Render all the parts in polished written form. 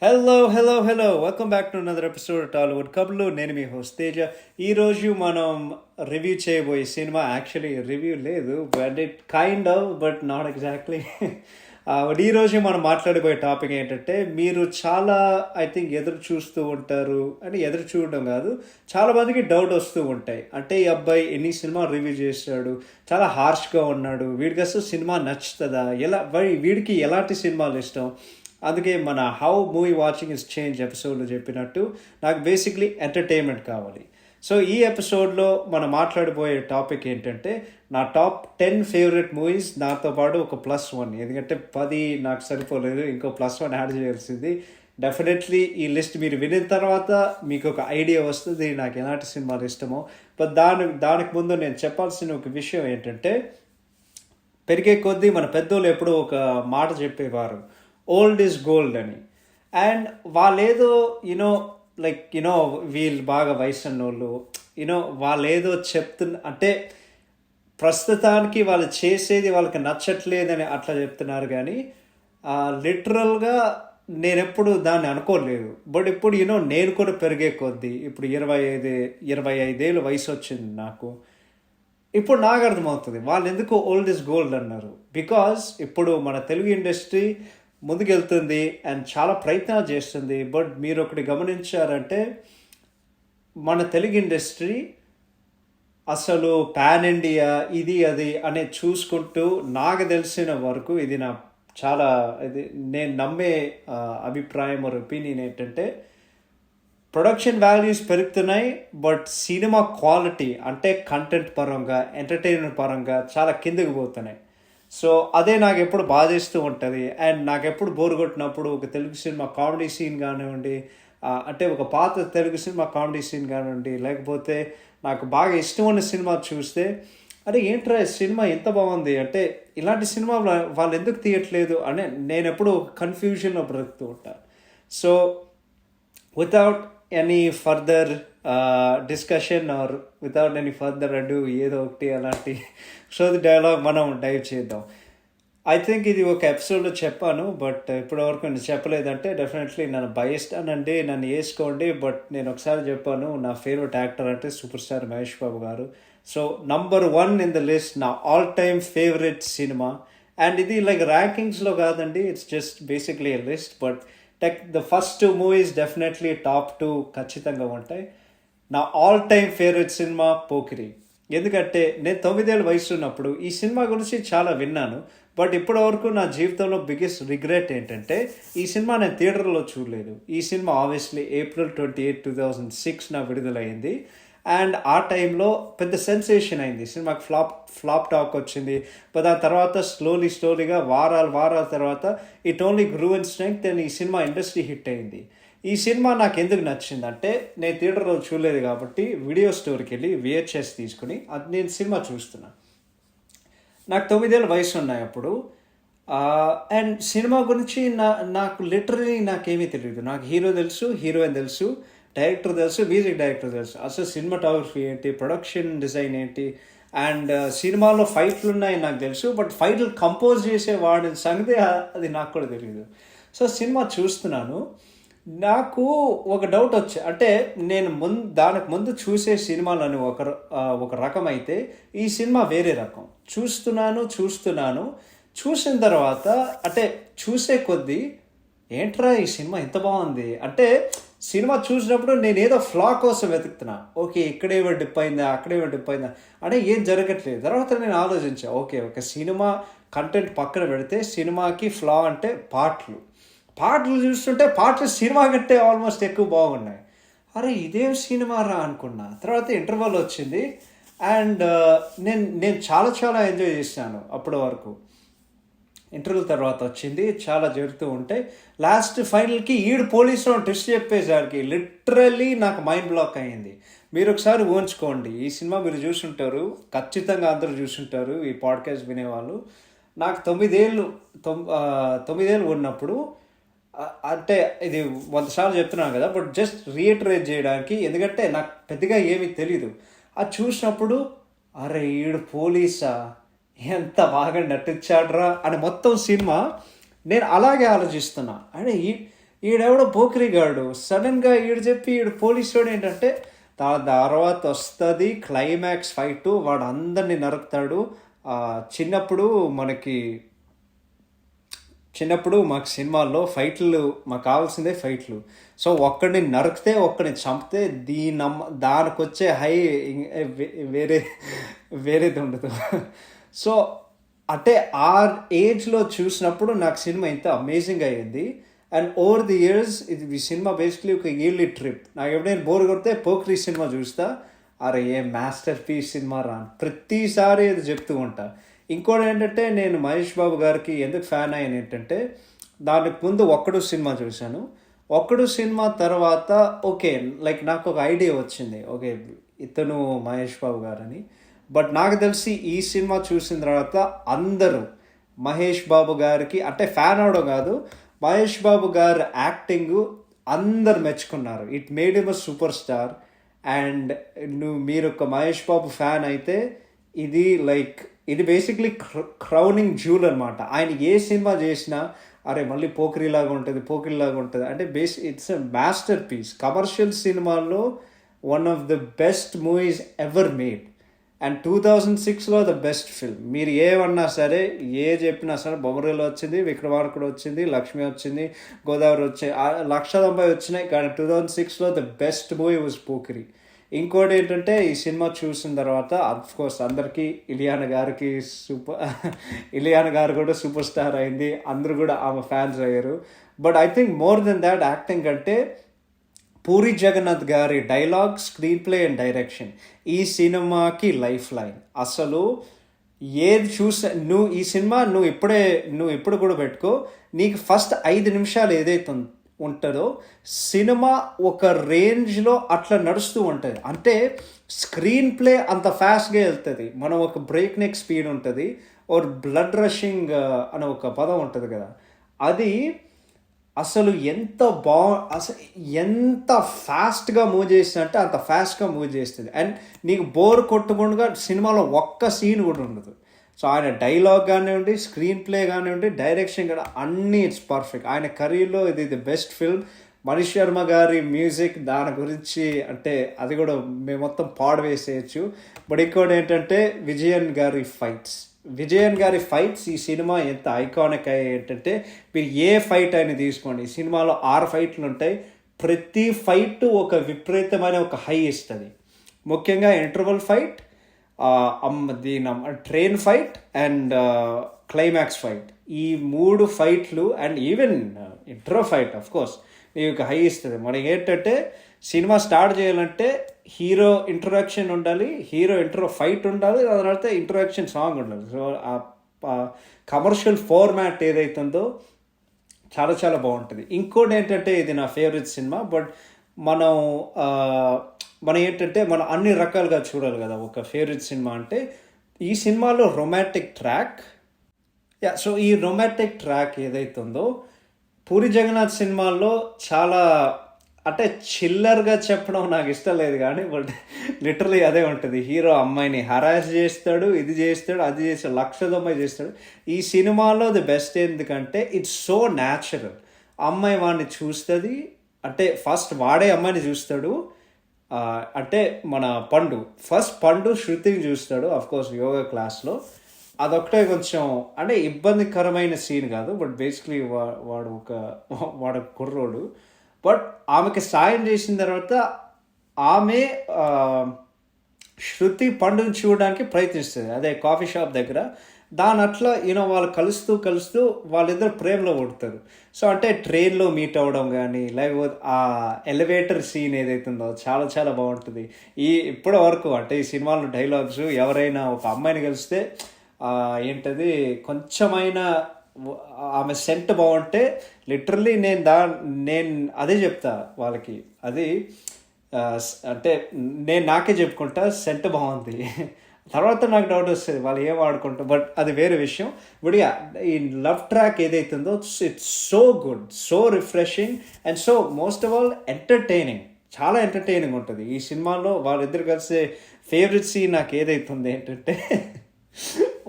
Hello. Welcome back to another episode Tollywood కబుర్లు. నేను మీ host Teja. ఈరోజు మనం రివ్యూ చేయబోయే సినిమా యాక్చువల్లీ రివ్యూ లేదు, but it kind of but not exactly. But ఈరోజు మనం మాట్లాడబోయే టాపిక్ ఏంటంటే, మీరు చాలా ఐ థింక్ ఎదురు చూస్తూ ఉంటారు అని, ఎదురు చూడడం కాదు, చాలా మందికి డౌట్ వస్తూ ఉంటాయి. అంటే ఈ అబ్బాయి ఎన్ని సినిమా రివ్యూ చేశాడు, చాలా హార్ష్గా ఉన్నాడు, వీడికి అసలు సినిమా నచ్చుతుందా, వీడికి ఎలాంటి సినిమాలు ఇష్టం. అందుకే మన how movie watching is change ఎపిసోడ్లో చెప్పినట్టు నాకు బేసిక్లీ ఎంటర్టైన్మెంట్ కావాలి. సో ఈ ఎపిసోడ్లో మనం మాట్లాడిపోయే టాపిక్ ఏంటంటే, నా టాప్ 10 ఫేవరెట్ మూవీస్, నాతో పాటు ఒక +1, ఎందుకంటే 10 నాకు సరిపోలేదు, ఇంకో +1 యాడ్ చేయాల్సింది. డెఫినెట్లీ ఈ లిస్ట్ మీరు వినిన తర్వాత మీకు ఒక ఐడియా వస్తుంది నాకు ఎలాంటి సినిమాలు ఇష్టమో. బట్ దానికి ముందు నేను చెప్పాల్సిన ఒక విషయం ఏంటంటే, పెరిగే కొద్దీ మన పెద్దోళ్ళు ఎప్పుడూ ఒక మాట చెప్పేవారు, ఓల్డ్ ఈజ్ గోల్డ్ అని. అండ్ వాళ్ళేదో వీళ్ళు బాగా వయసు అన్నోళ్ళు వాళ్ళేదో అంటే ప్రస్తుతానికి వాళ్ళు చేసేది వాళ్ళకి నచ్చట్లేదని అట్లా చెప్తున్నారు. కానీ లిటరల్గా నేను ఎప్పుడు దాన్ని అనుకోలేదు. బట్ ఇప్పుడు నేను కూడా పెరిగే కొద్దీ, ఇప్పుడు 25 వయసు వచ్చింది నాకు. ఇప్పుడు నాకు అర్థమవుతుంది వాళ్ళు ఎందుకు ఓల్డ్ ఇస్ గోల్డ్ అన్నారు. బికాజ్ ఇప్పుడు మన తెలుగు ఇండస్ట్రీ ముందుకెళ్తుంది అండ్ చాలా ప్రయత్నాలు చేస్తుంది. బట్ మీరు ఒకటి గమనించారంటే, మన తెలుగు ఇండస్ట్రీ అసలు పాన్ ఇండియా ఇది అది అనేది చూసుకుంటూ, నాకు తెలిసిన వరకు ఇది నేను నమ్మే అభిప్రాయం or ఒపీనియన్ ఏంటంటే, ప్రొడక్షన్ వాల్యూస్ పెరుగుతున్నాయి, బట్ సినిమా క్వాలిటీ అంటే కంటెంట్ పరంగా, ఎంటర్టైన్మెంట్ పరంగా చాలా కిందకి పోతున్నాయి. సో అదే నాకు ఎప్పుడు బాధిస్తూ ఉంటుంది. అండ్ నాకు ఎప్పుడు బోర్ కొట్టినప్పుడు ఒక తెలుగు సినిమా కామెడీ సీన్ కానివ్వండి, అంటే ఒక పాత తెలుగు సినిమా కామెడీ సీన్ కానివ్వండి, లేకపోతే నాకు బాగా ఇష్టం ఉన్న సినిమా చూస్తే, అరే ఏంట్రా సినిమా ఎంత బాగుంది, అంటే ఇలాంటి సినిమా వాళ్ళు ఎందుకు తీయట్లేదు అని నేను ఎప్పుడు కన్ఫ్యూజన్లో బ్రతుకుతూ ఉంటాను. So without any further discussion or without any further అడ్డు, ఏదో ఒకటి అలాంటి సోది డైలాగ్ మనం డైవ్ చేద్దాం. ఐ థింక్ ఇది ఒక ఎపిసోడ్లో చెప్పాను, బట్ ఇప్పటివరకు నేను చెప్పలేదంటే డెఫినెట్లీ నన్ను బయస్ట్ అనండి, నన్ను వేసుకోండి. బట్ నేను ఒకసారి చెప్పాను, నా ఫేవరెట్ యాక్టర్ అంటే సూపర్ స్టార్ మహేష్ బాబు గారు. So number 1 in the list, నా ఆల్ టైమ్ ఫేవరెట్ సినిమా. అండ్ ఇది ర్యాంకింగ్స్లో కాదండి, it's just basically a list. But the first 2 movies definitely top 2 ఖచ్చితంగా ఉంటాయి. నా ఆల్ టైమ్ ఫేవరెట్ సినిమా పోకిరి. ఎందుకంటే నేను 9 ఏళ్ళ వయసు ఉన్నప్పుడు ఈ సినిమా గురించి చాలా విన్నాను. బట్ ఇప్పటివరకు నా జీవితంలో బిగ్గెస్ట్ రిగ్రెట్ ఏంటంటే, ఈ సినిమా నేను థియేటర్లో చూడలేదు. ఈ సినిమా ఆబ్వియస్లీ April 28, 2006 నా విడుదలైంది. అండ్ ఆ టైంలో పెద్ద సెన్సేషన్ అయింది, సినిమాకి ఫ్లాప్ టాక్ వచ్చింది. బట్ ఆ తర్వాత స్లోలీగా వారాల తర్వాత it only grew and strength and ఈ సినిమా ఇండస్ట్రీ హిట్ అయింది. ఈ సినిమా నాకు ఎందుకు నచ్చిందంటే, నేను థియేటర్లో చూడలేదు కాబట్టి వీడియో స్టోర్కి వెళ్ళి VHS తీసుకుని అది నేను సినిమా చూస్తున్నా. నాకు 9 ఏళ్ళ వయసు ఉన్నాయి అప్పుడు. అండ్ సినిమా గురించి నాకు లిటరలీ నాకేమీ తెలియదు. నాకు హీరో తెలుసు, హీరోయిన్ తెలుసు, డైరెక్టర్ తెలుసు, మ్యూజిక్ డైరెక్టర్ తెలుసు. అసలు సినిమాటోగ్రఫీ ఏంటి, ప్రొడక్షన్ డిజైన్ ఏంటి, అండ్ సినిమాలో ఫైట్లు ఉన్నాయి నాకు తెలుసు. బట్ ఫైట్లు కంపోజ్ చేసే వాడి సంగతి అది నాకు కూడా తెలియదు. సో సినిమా చూస్తున్నాను, నాకు ఒక డౌట్ వచ్చి, అంటే నేను దానికి ముందు చూసే సినిమాలని ఒక రకం అయితే, ఈ సినిమా వేరే రకం. చూసిన తర్వాత అంటే చూసే కొద్దీ ఏంట్రా ఈ సినిమా ఎంత బాగుంది, అంటే సినిమా చూసినప్పుడు నేను ఏదో ఫ్లా కోసం వెతుకుతున్నా. ఓకే ఇక్కడేమో డిప్ అయిందా, అక్కడేమో డిప్ అయిందా అంటే ఏం జరగట్లేదు. తర్వాత నేను ఆలోచించా, ఓకే ఒక సినిమా కంటెంట్ పక్కన పెడితే సినిమాకి ఫ్లా అంటే పాటలు చూస్తుంటే పాటలు సినిమా కంటే ఆల్మోస్ట్ ఎక్కువ బాగున్నాయి. అరే ఇదేం సినిమా రా అనుకున్నా. తర్వాత ఇంటర్వల్ వచ్చింది అండ్ నేను చాలా ఎంజాయ్ చేశాను అప్పటి వరకు. ఇంటర్వ్యూ తర్వాత వచ్చింది, చాలా జరుగుతూ ఉంటాయి. లాస్ట్ ఫైనల్కి పోలీసులో ట్విస్ట్ చెప్పేసరికి లిటరల్లీ నాకు మైండ్ బ్లాక్ అయ్యింది. మీరు ఒకసారి ఊహించుకోండి, ఈ సినిమా మీరు చూసుంటారు, ఖచ్చితంగా అందరూ చూసుంటారు ఈ పాడ్కాస్ట్ వినేవాళ్ళు. నాకు 9 ఏళ్ళు ఉన్నప్పుడు, అంటే ఇది 100 సార్లు చెప్తున్నాను కదా, బట్ జస్ట్ రీఇటరేట్ చేయడానికి, ఎందుకంటే నాకు పెద్దగా ఏమీ తెలీదు. అది చూసినప్పుడు అరే పోలీసా, ఎంత బాగా నటించాడ్రా అని మొత్తం సినిమా నేను అలాగే ఆలోచిస్తున్నా. అంటే ఈడెవడో పోకిరిగాడు సడన్గా ఈడు చెప్పి ఈడు పోలీసు ఏంటంటే తర్వాత వస్తుంది క్లైమాక్స్ ఫైట్, వాడు అందరినీ నరుకుతాడు. చిన్నప్పుడు మనకి చిన్నప్పుడు మాకు సినిమాల్లో ఫైట్లు మాకు కావాల్సిందే ఫైట్లు. సో ఒక్కడిని నరికితే ఒక్కడిని చంపితే దానికి వచ్చే హై వేరే వేరేది ఉండదు. సో అంటే ఆ ఏజ్లో చూసినప్పుడు నాకు సినిమా ఇంత అమేజింగ్ అయ్యింది. అండ్ ఓవర్ ది ఇయర్స్ ఈ సినిమా బేసిక్లీ ఒక ఇయర్లీ ట్రిప్. నాకు ఎప్పుడైనా బోర్ కొడితే పోక్రీ సినిమా చూస్తా, అరే ఏ మాస్టర్ పీస్ సినిమా రా ప్రతిసారి అది చెప్తూ ఉంటా. ఇంకోటి ఏంటంటే నేను మహేష్ బాబు గారికి ఎందుకు ఫ్యాన్ అయ్యాను ఏంటంటే, దానికి ముందు ఒక్కడు సినిమా చూశాను. ఒక్కడు సినిమా తర్వాత ఓకే లైక్ నాకు ఒక ఐడియా వచ్చింది, ఓకే ఇతను మహేష్ బాబు గారని. బట్ నాకు తెలిసి ఈ సినిమా చూసిన తర్వాత అందరూ మహేష్ బాబు గారికి అంటే ఫ్యాన్ అవడం కాదు, మహేష్ బాబు గారి యాక్టింగ్ అందరు మెచ్చుకున్నారు. It made him a super star. And మీరు ఒక మహేష్ బాబు ఫ్యాన్ అయితే ఇది బేసిక్లీ క్రౌనింగ్ జ్యూల్ అనమాట. ఆయన ఏ సినిమా చేసినా అరే మళ్ళీ పోకిరిలాగా ఉంటుంది అంటే it's a masterpiece. Commercial సినిమాల్లో one of the best movies ever made. And 2006లో ద బెస్ట్ ఫిల్మ్. మీరు ఏమన్నా సరే చెప్పినా సరే, బొమ్మరీలో వచ్చింది, విక్రమార్కుడు వచ్చింది, లక్ష్మి వచ్చింది, గోదావరి వచ్చాయి, 190 వచ్చినాయి, కానీ 2006లో the best movie was Pokiri. ఇంకోటి ఏంటంటే ఈ సినిమా చూసిన తర్వాత అఫ్కోర్స్ అందరికీ ఇలియానా గారు కూడా సూపర్ స్టార్ అయింది, అందరూ కూడా ఆమె ఫ్యాన్స్ అయ్యారు. But I think more than that acting అంటే పూరి జగన్నాథ్ గారి dialogue, screen play and direction ఈ సినిమాకి లైఫ్ లైన్. అసలు ఏది నువ్వు ఈ సినిమా నువ్వు ఎప్పుడు కూడా పెట్టుకో, నీకు ఫస్ట్ 5 నిమిషాలు ఏదైతే ఉంటుందో సినిమా ఒక రేంజ్లో అట్లా నడుస్తూ ఉంటుంది. అంటే స్క్రీన్ ప్లే అంత ఫాస్ట్గా వెళ్తుంది, మనం ఒక బ్రేక్ నెక్ స్పీడ్ ఉంటుంది, ఓర్ బ్లడ్ రషింగ్ అనే ఒక పదం ఉంటుంది కదా, అది అసలు ఎంత ఫాస్ట్గా మూవ్ చేస్తుందంటే అంత ఫాస్ట్గా మూవ్ చేస్తుంది. అండ్ నీకు బోర్ కొట్టకుండా సినిమాలో ఒక్క సీన్ కూడా ఉండదు. సో ఆయన డైలాగ్ కానివ్వండి, స్క్రీన్ ప్లే కానివ్వండి, డైరెక్షన్ కానీ అన్నీ ఇట్స్ పర్ఫెక్ట్. ఆయన కెరీర్లో ఇది the best film. Manish Sharma గారి మ్యూజిక్ దాని గురించి అంటే అది కూడా మేము మొత్తం పాడవేసేయచ్చు. బట్ ఇంకోటి ఏంటంటే విజయన్ గారి ఫైట్స్ ఈ సినిమా ఎంత ఐకానిక్ అయ్యాయి ఏంటంటే, మీరు ఏ ఫైట్ అయినా తీసుకోండి, ఈ సినిమాలో 6 ఫైట్లు ఉంటాయి, ప్రతి ఫైట్ ఒక విపరీతమైన ఒక హై ఇస్తుంది. ముఖ్యంగా interval fight, train fight and climax fight, ఈ 3 ఫైట్లు and even intro fight of course మీకు హై ఇస్తుంది. మనకి ఏంటంటే సినిమా స్టార్ట్ చేయాలంటే హీరో ఇంట్రొడక్షన్ ఉండాలి, హీరో ఇంట్రో ఫైట్ ఉండాలి, దాని తర్వాత ఇంట్రొడక్షన్ సాంగ్ ఉండాలి. సో ఆ కమర్షియల్ ఫార్మాట్ ఏదైతుందో చాలా చాలా బాగుంటుంది. ఇంకోటి ఏంటంటే ఇది నా ఫేవరెట్ సినిమా. బట్ మనం ఏంటంటే మనం అన్ని రకాలుగా చూడాలి కదా ఒక ఫేవరెట్ సినిమా అంటే. ఈ సినిమాలో రొమాంటిక్ ట్రాక్, సో ఈ రొమాంటిక్ ట్రాక్ ఏదైతుందో పూరి జగన్నాథ్ సినిమాల్లో చాలా అంటే చిల్లర్గా చెప్పడం నాకు ఇష్టం లేదు, కానీ బట్ లిటరలీ అదే ఉంటుంది. హీరో అమ్మాయిని హరాస్ చేస్తాడు, ఇది చేస్తాడు, అది చేస్తాడు, 1,90,000 చేస్తాడు. ఈ సినిమాలో ది బెస్ట్ ఎందుకంటే ఇట్స్ సో న్యాచురల్. అమ్మాయి వాడిని చూస్తుంది అంటే ఫస్ట్ వాడే అమ్మాయిని చూస్తాడు. అంటే మన పండు శృతిని చూస్తాడు అఫ్కోర్స్ యోగా క్లాస్లో. అదొక్కటే కొంచెం అంటే ఇబ్బందికరమైన సీన్ కాదు, బట్ బేసిక్లీ వాడు కుర్రోడు. బట్ ఆమెకి సాయం చేసిన తర్వాత ఆమె శృతి పండుని చూడడానికి ప్రయత్నిస్తుంది అదే కాఫీ షాప్ దగ్గర. దాని అట్లా వాళ్ళు కలుస్తూ వాళ్ళిద్దరు ప్రేమలో పడతారు. సో అంటే ట్రైన్లో మీట్ అవ్వడం కానీ, లేకపోతే ఆ ఎలివేటర్ సీన్ ఏదైతుందో చాలా చాలా బాగుంటుంది. ఇప్పటి వరకు అంటే ఈ సినిమాలో డైలాగ్స్ ఎవరైనా ఒక అమ్మాయిని కలిస్తే ఏంటది కొంచెమైనా ఆమె సెంట్ బాగుంటే లిటరల్లీ నేను అదే చెప్తా వాళ్ళకి. అది అంటే నేను నాకే చెప్పుకుంటా సెంట్ బాగుంది, తర్వాత నాకు డౌట్ వస్తుంది వాళ్ళు ఏం ఆడుకుంటారు, బట్ అది వేరే విషయం. బట్ ఈ లవ్ ట్రాక్ ఏదైతుందో it's so good, so refreshing and so most of all entertaining. చాలా ఎంటర్టైనింగ్ ఉంటుంది ఈ సినిమాలో. వాళ్ళిద్దరు కలిసే ఫేవరెట్ సీన్ నాకు ఏదైతుంది ఏంటంటే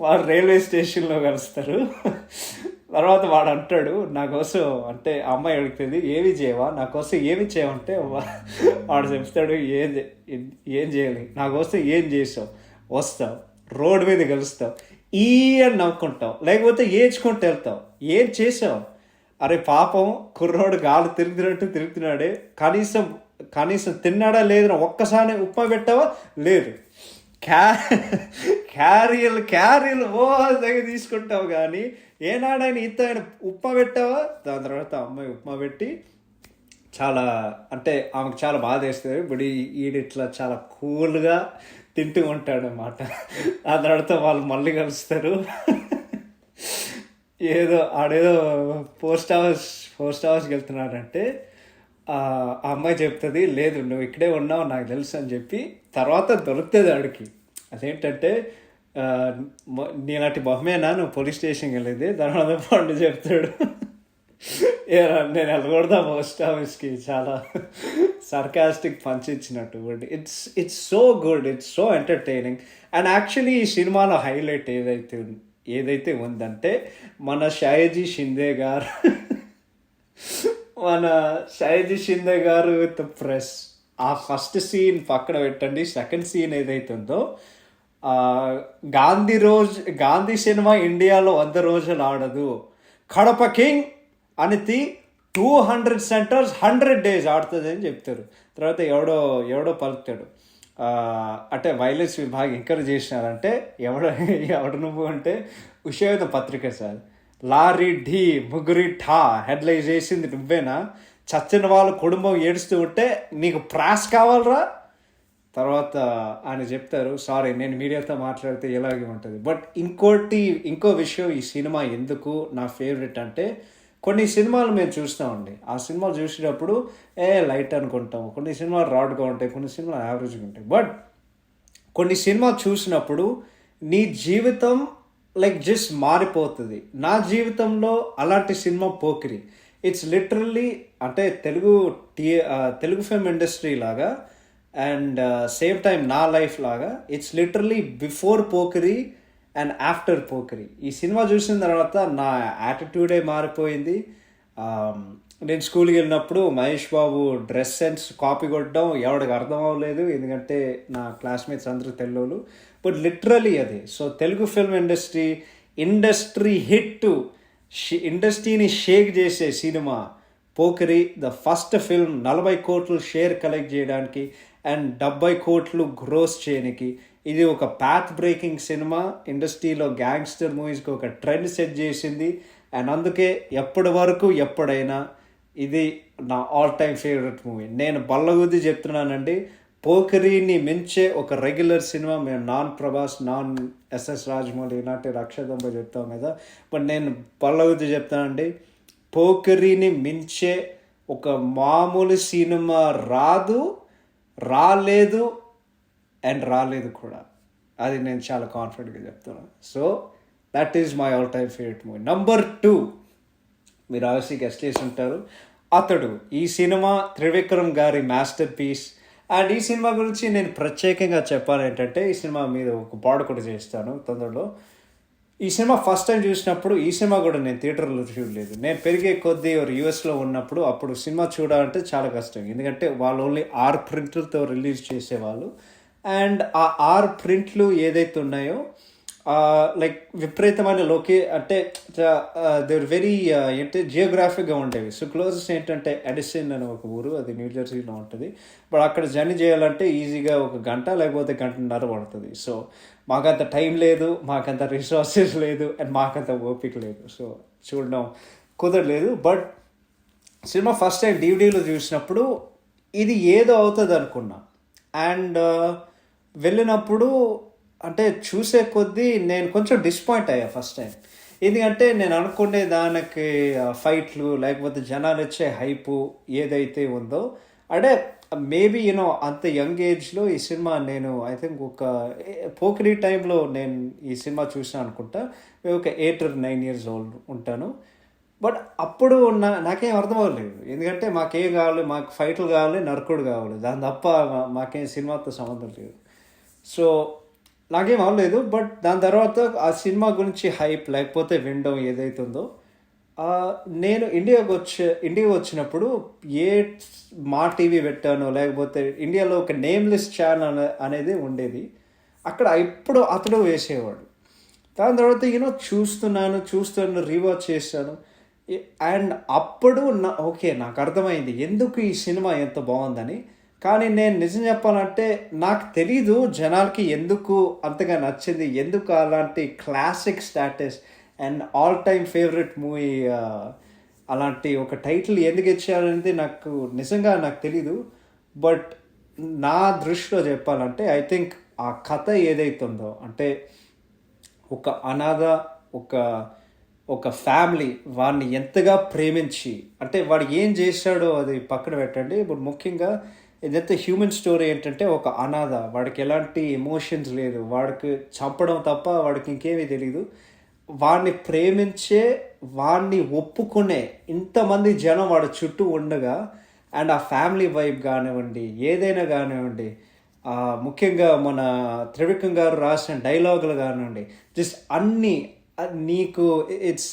వాళ్ళు రైల్వే స్టేషన్లో కలుస్తారు. తర్వాత వాడు అంటాడు నా కోసం, అంటే ఆ అమ్మాయి అడుగుతుంది ఏమి చేయవా నా కోసం, ఏమి చేయమంటే వాడు చెప్తాడు ఏం చేయాలి నా కోసం, ఏం చేసావు, వస్తావు రోడ్డు మీద కలుస్తావు ఈ అని నవ్వుకుంటావు, లేకపోతే ఏడ్చుకుంటూ వెళ్తావు, ఏం చేసావు, అరే పాపం కుర్రోడు గాలి తిరుగుతున్నాడే, కనీసం కనీసం తిన్నాడా లేదు, ఒక్కసారి ఉప్మా పెట్టావా లేదు, క్యా క్యారీలు ఓ దగ్గర తీసుకుంటావు కానీ ఏనాడైనా ఇంత ఆయన ఉప్మా పెట్టావా. దాని తర్వాత అమ్మాయి ఉప్మా పెట్టి చాలా, అంటే ఆమెకు చాలా బాధ వేస్తుంది, ఇప్పుడు ఈడిట్లా చాలా కూల్గా తింటూ ఉంటాడు అన్నమాట. ఆ తర్వాత వాళ్ళు మళ్ళీ కలుస్తారు. ఆడేదో పోస్ట్ హౌస్కి వెళ్తున్నాడంటే ఆ అమ్మాయి చెప్తుంది లేదు నువ్వు ఇక్కడే ఉన్నావు నాకు తెలుసు అని చెప్పి, తర్వాత దొరుకుతుంది ఆడికి. అదేంటంటే నీలాంటి బొమ్మేనా నువ్వు పోలీస్ స్టేషన్కి వెళ్ళేది, తర్వాత పండు చెప్తాడు నేను వెళ్ళకూడదా పోస్ట్ ఆఫీస్కి, చాలా సర్కాస్టిక్ పంచ్ ఇచ్చినట్టు. It's so good, it's so entertaining. And actually ఈ సినిమాలో హైలైట్ ఏదైతే ఉందంటే మన షాయజీ షిందే గారు విత్ ప్రెస్. ఆ ఫస్ట్ సీన్ పక్కన పెట్టండి, సెకండ్ సీన్ ఏదైతే ఉందో, గాంధీ సినిమా ఇండియాలో 100 రోజులు ఆడదు, కడప కింగ్ అనేది 200 సెంటర్స్ 100 days ఆడుతుంది అని చెప్తారు. తర్వాత ఎవడో పలుకుతాడు, అంటే వైలెన్స్ విభాగం ఎంకరేజ్ చేసినారంటే ఎవడు నువ్వు అంటే ఉషేద పత్రిక సార్, లారీ ఢీ ముగ్గురి ఠా హెడ్లైన్ చేసింది నువ్వేనా, చచ్చిన వాళ్ళ కుటుంబం ఏడుస్తూ ఉంటే నీకు ప్రాస్ కావాలరా. తర్వాత ఆయన చెప్తారు సారీ నేను మీడియాతో మాట్లాడితే ఇలాగే ఉంటుంది. బట్ ఇంకో విషయం ఈ సినిమా ఎందుకు నా ఫేవరెట్ అంటే, కొన్ని సినిమాలు మేము చూస్తామండి, ఆ సినిమాలు చూసేటప్పుడు లైట్ అనుకుంటాం, కొన్ని సినిమాలు రాడ్గా ఉంటాయి, కొన్ని సినిమాలు యావరేజ్గా ఉంటాయి. బట్ కొన్ని సినిమాలు చూసినప్పుడు నీ జీవితం జస్ట్ మారిపోతుంది. నా జీవితంలో అలాంటి సినిమా పోకిరి. ఇట్స్ లిటరల్లీ అంటే తెలుగు ఫిల్మ్ ఇండస్ట్రీ లాగా అండ్ సేమ్ టైం నా లైఫ్ లాగా. It's literally before Pokiri and after Pokiri. ఈ సినిమా చూసిన తర్వాత నా యాటిట్యూడే మారిపోయింది. నేను స్కూల్కి వెళ్ళినప్పుడు Mahesh Babu dress sense copy కొట్టడం ఎవరికి అర్థం అవ్వలేదు, ఎందుకంటే నా క్లాస్మేట్స్ అందరూ తెల్లోళ్ళు. బట్ లిటరలీ అది. So Telugu film industry hit, ఇండస్ట్రీని షేక్ చేసే cinema Pokiri. The first film 40 కోట్లు షేర్ కలెక్ట్ చేయడానికి అండ్ 70 కోట్లు గ్రోస్ చేయడానికి. ఇది ఒక పాత్ బ్రేకింగ్ సినిమా, ఇండస్ట్రీలో గ్యాంగ్స్టర్ మూవీస్కి ఒక ట్రెండ్ సెట్ చేసింది. అండ్ అందుకే ఎప్పుడైనా ఇది నా ఆల్ టైమ్ ఫేవరెట్ మూవీ. నేను బల్లగుద్ది చెప్తున్నానండి, పోకిరిని మించే ఒక రెగ్యులర్ సినిమా మేము non Prabhas, non SS Rajamouli ఇలాంటి రక్షదంబ చెప్తాం కదా, బట్ నేను బల్లగుద్ది చెప్తానండి, పోకిరిని మించే ఒక మామూలు సినిమా రాలేదు కూడా. అది నేను చాలా కాన్ఫిడెంట్గా చెప్తున్నాను. So that is my all time favourite movie. Number 2 మీరు ఆవిసి గెస్ట్ చేసి ఉంటారు, అతడు. ఈ సినిమా త్రివిక్రమ్ గారి మాస్టర్ పీస్. అండ్ ఈ సినిమా గురించి నేను ప్రత్యేకంగా చెప్పాలి ఏంటంటే, ఈ సినిమా మీద ఒక పాడు కూడా చేస్తాను తొందరలో. ఈ సినిమా ఫస్ట్ టైం చూసినప్పుడు, ఈ సినిమా కూడా నేను థియేటర్లో చూడలేదు. నేను పెరిగే కొద్దీ యూఎస్లో ఉన్నప్పుడు అప్పుడు సినిమా చూడాలంటే చాలా కష్టం, ఎందుకంటే వాళ్ళు ఓన్లీ 6 ప్రింట్లతో రిలీజ్ చేసేవాళ్ళు. అండ్ ఆ 6 ప్రింట్లు ఏదైతే ఉన్నాయో విపరీతమైన అంటే దేర్ వెరీ జియోగ్రాఫిక్గా ఉండేవి. సో క్లోజెస్ట్ ఏంటంటే ఎడిసన్ అని ఒక ఊరు, అది న్యూ జెర్సీలో ఉంటుంది. బట్ అక్కడ జర్నీ చేయాలంటే ఈజీగా 1 గంట లేకపోతే 1.5 గంటలు పడుతుంది. సో మాకంత టైం లేదు, మాకంత రిసోర్సెస్ లేదు, అండ్ మాకంత ఓపిక లేదు, సో చూడడం కుదరలేదు. బట్ సినిమా ఫస్ట్ టైం డివిడీలో చూసినప్పుడు ఇది ఏదో అవుతుంది అనుకున్నా. అండ్ వెళ్ళినప్పుడు అంటే చూసే కొద్దీ నేను కొంచెం డిసప్పాయింట్ అయ్యా ఫస్ట్ టైం. ఎందుకంటే నేను అనుకునే దానికి ఫైట్లు లేకపోతే జనాలు వచ్చే హైపు ఏదైతే ఉందో, అంటే మేబీ అంత యంగ్ ఏజ్లో ఈ సినిమా నేను ఐ థింక్ ఒక పోకిరి టైంలో నేను ఈ సినిమా చూసాను అనుకుంటా. ఒక 8 or 9 years old ఉంటాను. బట్ అప్పుడు నాకేం అర్థం అవ్వలేదు, ఎందుకంటే మాకేం కావాలి, మాకు ఫైట్లు కావాలి, నరకుడు కావాలి, దాని తప్ప మాకేం సినిమాతో సంబంధం లేదు. సో నాకేం అవ్వలేదు. బట్ దాని తర్వాత ఆ సినిమా గురించి హైప్ లేకపోతే వినడం ఏదైతే ఉందో, నేను ఇండియాకి వచ్చినప్పుడు ఏ మా టీవీ పెట్టానో లేకపోతే ఇండియాలో ఒక నేమ్లెస్ ఛానల్ అనేది ఉండేది. అక్కడ ఎప్పుడు అతడు వేసేవాడు. దాని తర్వాత చూస్తున్నాను రీవాచ్ చేశాను. అండ్ అప్పుడు ఓకే, నాకు అర్థమైంది ఎందుకు ఈ సినిమా ఎంత బాగుందని. కానీ నేను నిజం చెప్పాలంటే నాకు తెలీదు జనాలకి ఎందుకు అంతగా నచ్చింది, ఎందుకు అలాంటి classic status and all time favourite movie అలాంటి ఒక టైటిల్ ఎందుకు ఇచ్చారనేది నిజంగా నాకు తెలీదు. బట్ నా దృష్టిలో చెప్పాలంటే ఐ థింక్ ఆ కథ ఏదైతుందో, అంటే ఒక అనాథ ఒక ఒక ఫ్యామిలీ వాడిని ఎంతగా ప్రేమించి, అంటే వాడు ఏం చేశాడో అది పక్కన పెట్టండి. ఇప్పుడు ముఖ్యంగా ఇదైతే హ్యూమన్ స్టోరీ ఏంటంటే ఒక అనాథ, వాడికి ఎలాంటి ఎమోషన్స్ లేదు, వాడికి చంపడం తప్ప వాడికి ఇంకేమీ తెలీదు. వాడిని ప్రేమించే, వాడిని ఒప్పుకునే ఇంతమంది జనం వాడి చుట్టూ ఉండగా, అండ్ ఆ ఫ్యామిలీ వైబ్ కానివ్వండి, ఏదైనా కానివ్వండి, ముఖ్యంగా మన త్రివిక్రమ్ గారు రాసిన డైలాగులు కానివ్వండి, జస్ట్ అన్నీ నీకు ఇట్స్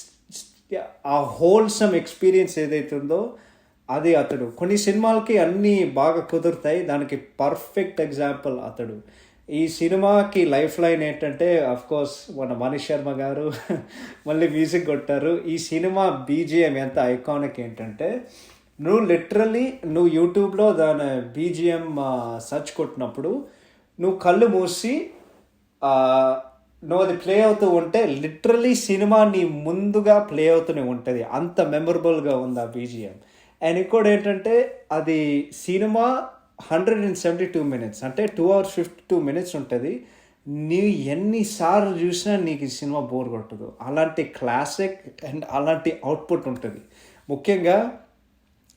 ఆ హోల్సమ్ ఎక్స్పీరియన్స్ ఏదైతుందో అది అతడు. కొన్ని సినిమాలకి అన్నీ బాగా కుదురుతాయి, దానికి పర్ఫెక్ట్ ఎగ్జాంపుల్ అతడు. ఈ సినిమాకి లైఫ్ లైన్ ఏంటంటే కోర్స్ మన మనీష్ శర్మ గారు మళ్ళీ మ్యూజిక్ కొట్టారు. ఈ సినిమా బీజిఎం ఎంత ఐకానిక్ ఏంటంటే, నువ్వు యూట్యూబ్లో దాని బీజిఎం సెర్చ్ కొట్టినప్పుడు నువ్వు కళ్ళు మూసి నువ్వు అది ప్లే అవుతూ ఉంటే లిటరలీ సినిమా నీ ముందుగా ప్లే అవుతూనే ఉంటుంది. అంత మెమరబుల్గా ఉంది ఆ బీజిఎం. అండ్ ఇంకోటి ఏంటంటే, అది సినిమా 172 minutes, అంటే 2 hours 52 minutes ఉంటుంది. నీవు ఎన్నిసార్లు చూసినా నీకు ఈ సినిమా బోర్ కొట్టదు. అలాంటి క్లాసిక్ అండ్ అలాంటి అవుట్పుట్ ఉంటుంది. ముఖ్యంగా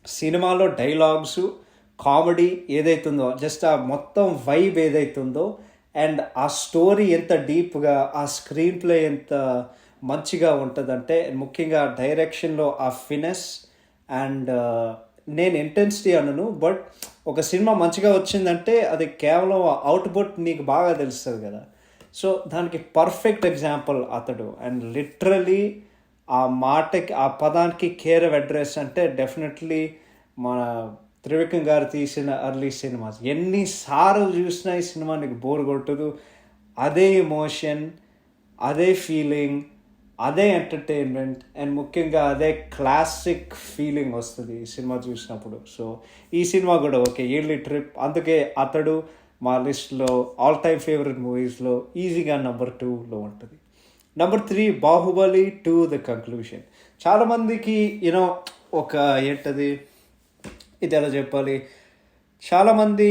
సినిమాలో డైలాగ్స్, కామెడీ ఏదైతుందో, జస్ట్ ఆ మొత్తం వైబ్ ఏదైతుందో, అండ్ ఆ స్టోరీ ఎంత డీప్గా, ఆ స్క్రీన్ ప్లే ఎంత మంచిగా ఉంటుందంటే, ముఖ్యంగా డైరెక్షన్లో ఆ ఫినెస్ అండ్ నేను ఇంటెన్సిటీ అనను, బట్ ఒక సినిమా మంచిగా వచ్చిందంటే అది కేవలం అవుట్పుట్ నీకు బాగా తెలుస్తుంది కదా. సో దానికి పర్ఫెక్ట్ ఎగ్జాంపుల్ అతడు. అండ్ లిటరలీ ఆ మాటకి, ఆ పదానికి కేర్ ఆఫ్ అడ్రస్ అంటే డెఫినెట్లీ మన త్రివిక్రమ్ గారు తీసిన ఎర్లీ సినిమాస్. ఎన్నిసార్లు చూసినా ఈ సినిమా నీకు బోర్ కొట్టదు. అదే ఎమోషన్, అదే ఫీలింగ్, అదే ఎంటర్టైన్మెంట్, అండ్ ముఖ్యంగా అదే క్లాసిక్ ఫీలింగ్ వస్తుంది ఈ సినిమా చూసినప్పుడు. సో ఈ సినిమా కూడా ఓకే ఇయర్లీ ట్రిప్. అందుకే అతడు మా లిస్ట్లో ఆల్ టైమ్ ఫేవరెట్ మూవీస్లో ఈజీగా నెంబర్ 2లో ఉంటుంది. Number 3 Baahubali 2 the conclusion. చాలామందికి ఒక ఏంటది, ఇది ఎలా చెప్పాలి, చాలామంది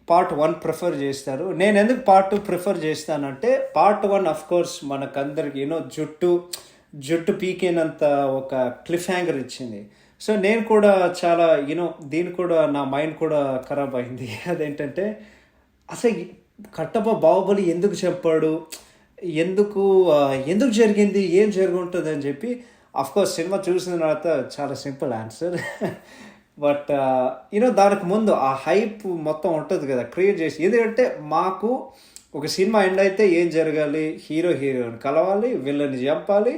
పార్ట్ 1 ప్రిఫర్ చేస్తారు. నేను ఎందుకు పార్ట్ 2 ప్రిఫర్ చేస్తానంటే, పార్ట్ 1 కోర్స్ మనకందరికి జుట్టు పీకేనంత ఒక క్లిఫ్ హ్యాంగర్ ఇచ్చింది. సో నేను కూడా చాలా దీని కూడా నా మైండ్ కూడా ఖరాబ్ అయింది. అదేంటంటే, అసలు కట్టప్ప బాహుబలి ఎందుకు చెప్పాడు, ఎందుకు జరిగింది, ఏం జరుగుంటుంది అని చెప్పి. కోర్స్ సినిమా చూసిన తర్వాత చాలా సింపుల్ ఆన్సర్. బట్ దానికి ముందు ఆ హైప్ మొత్తం ఉంటుంది కదా క్రియేట్ చేసి. ఎందుకంటే మాకు ఒక సినిమా ఎండ్ అయితే ఏం జరగాలి, హీరోని కలవాలి, విల్లన్ని చంపాలి,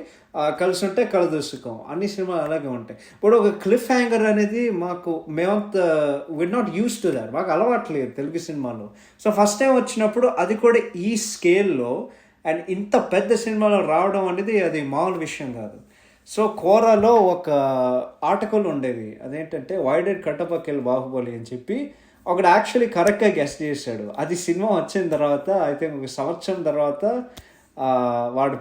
కలిసి ఉంటే కలదూసుకోం. అన్ని సినిమాలు అలాగే ఉంటాయి. ఇప్పుడు ఒక క్లిఫ్ హ్యాంగర్ అనేది మేమంతా విడ్ నాట్ యూస్ టు దాట్, మాకు అలవాట్లేదు తెలుగు సినిమాలో. సో ఫస్ట్ టైం వచ్చినప్పుడు అది కూడా ఈ స్కేల్లో అండ్ ఇంత పెద్ద సినిమాలో రావడం అనేది అది మామూలు విషయం కాదు. సో కోరాలో ఒక ఆర్టికల్ ఉండేది, అదేంటంటే why did Kattappa kill Baahubali అని చెప్పి. ఒకడు యాక్చువల్లీ కరెక్ట్గా గెస్ట్ చేశాడు. అది సినిమా వచ్చిన తర్వాత ఐ థింక్ ఒక సంవత్సరం తర్వాత వాడు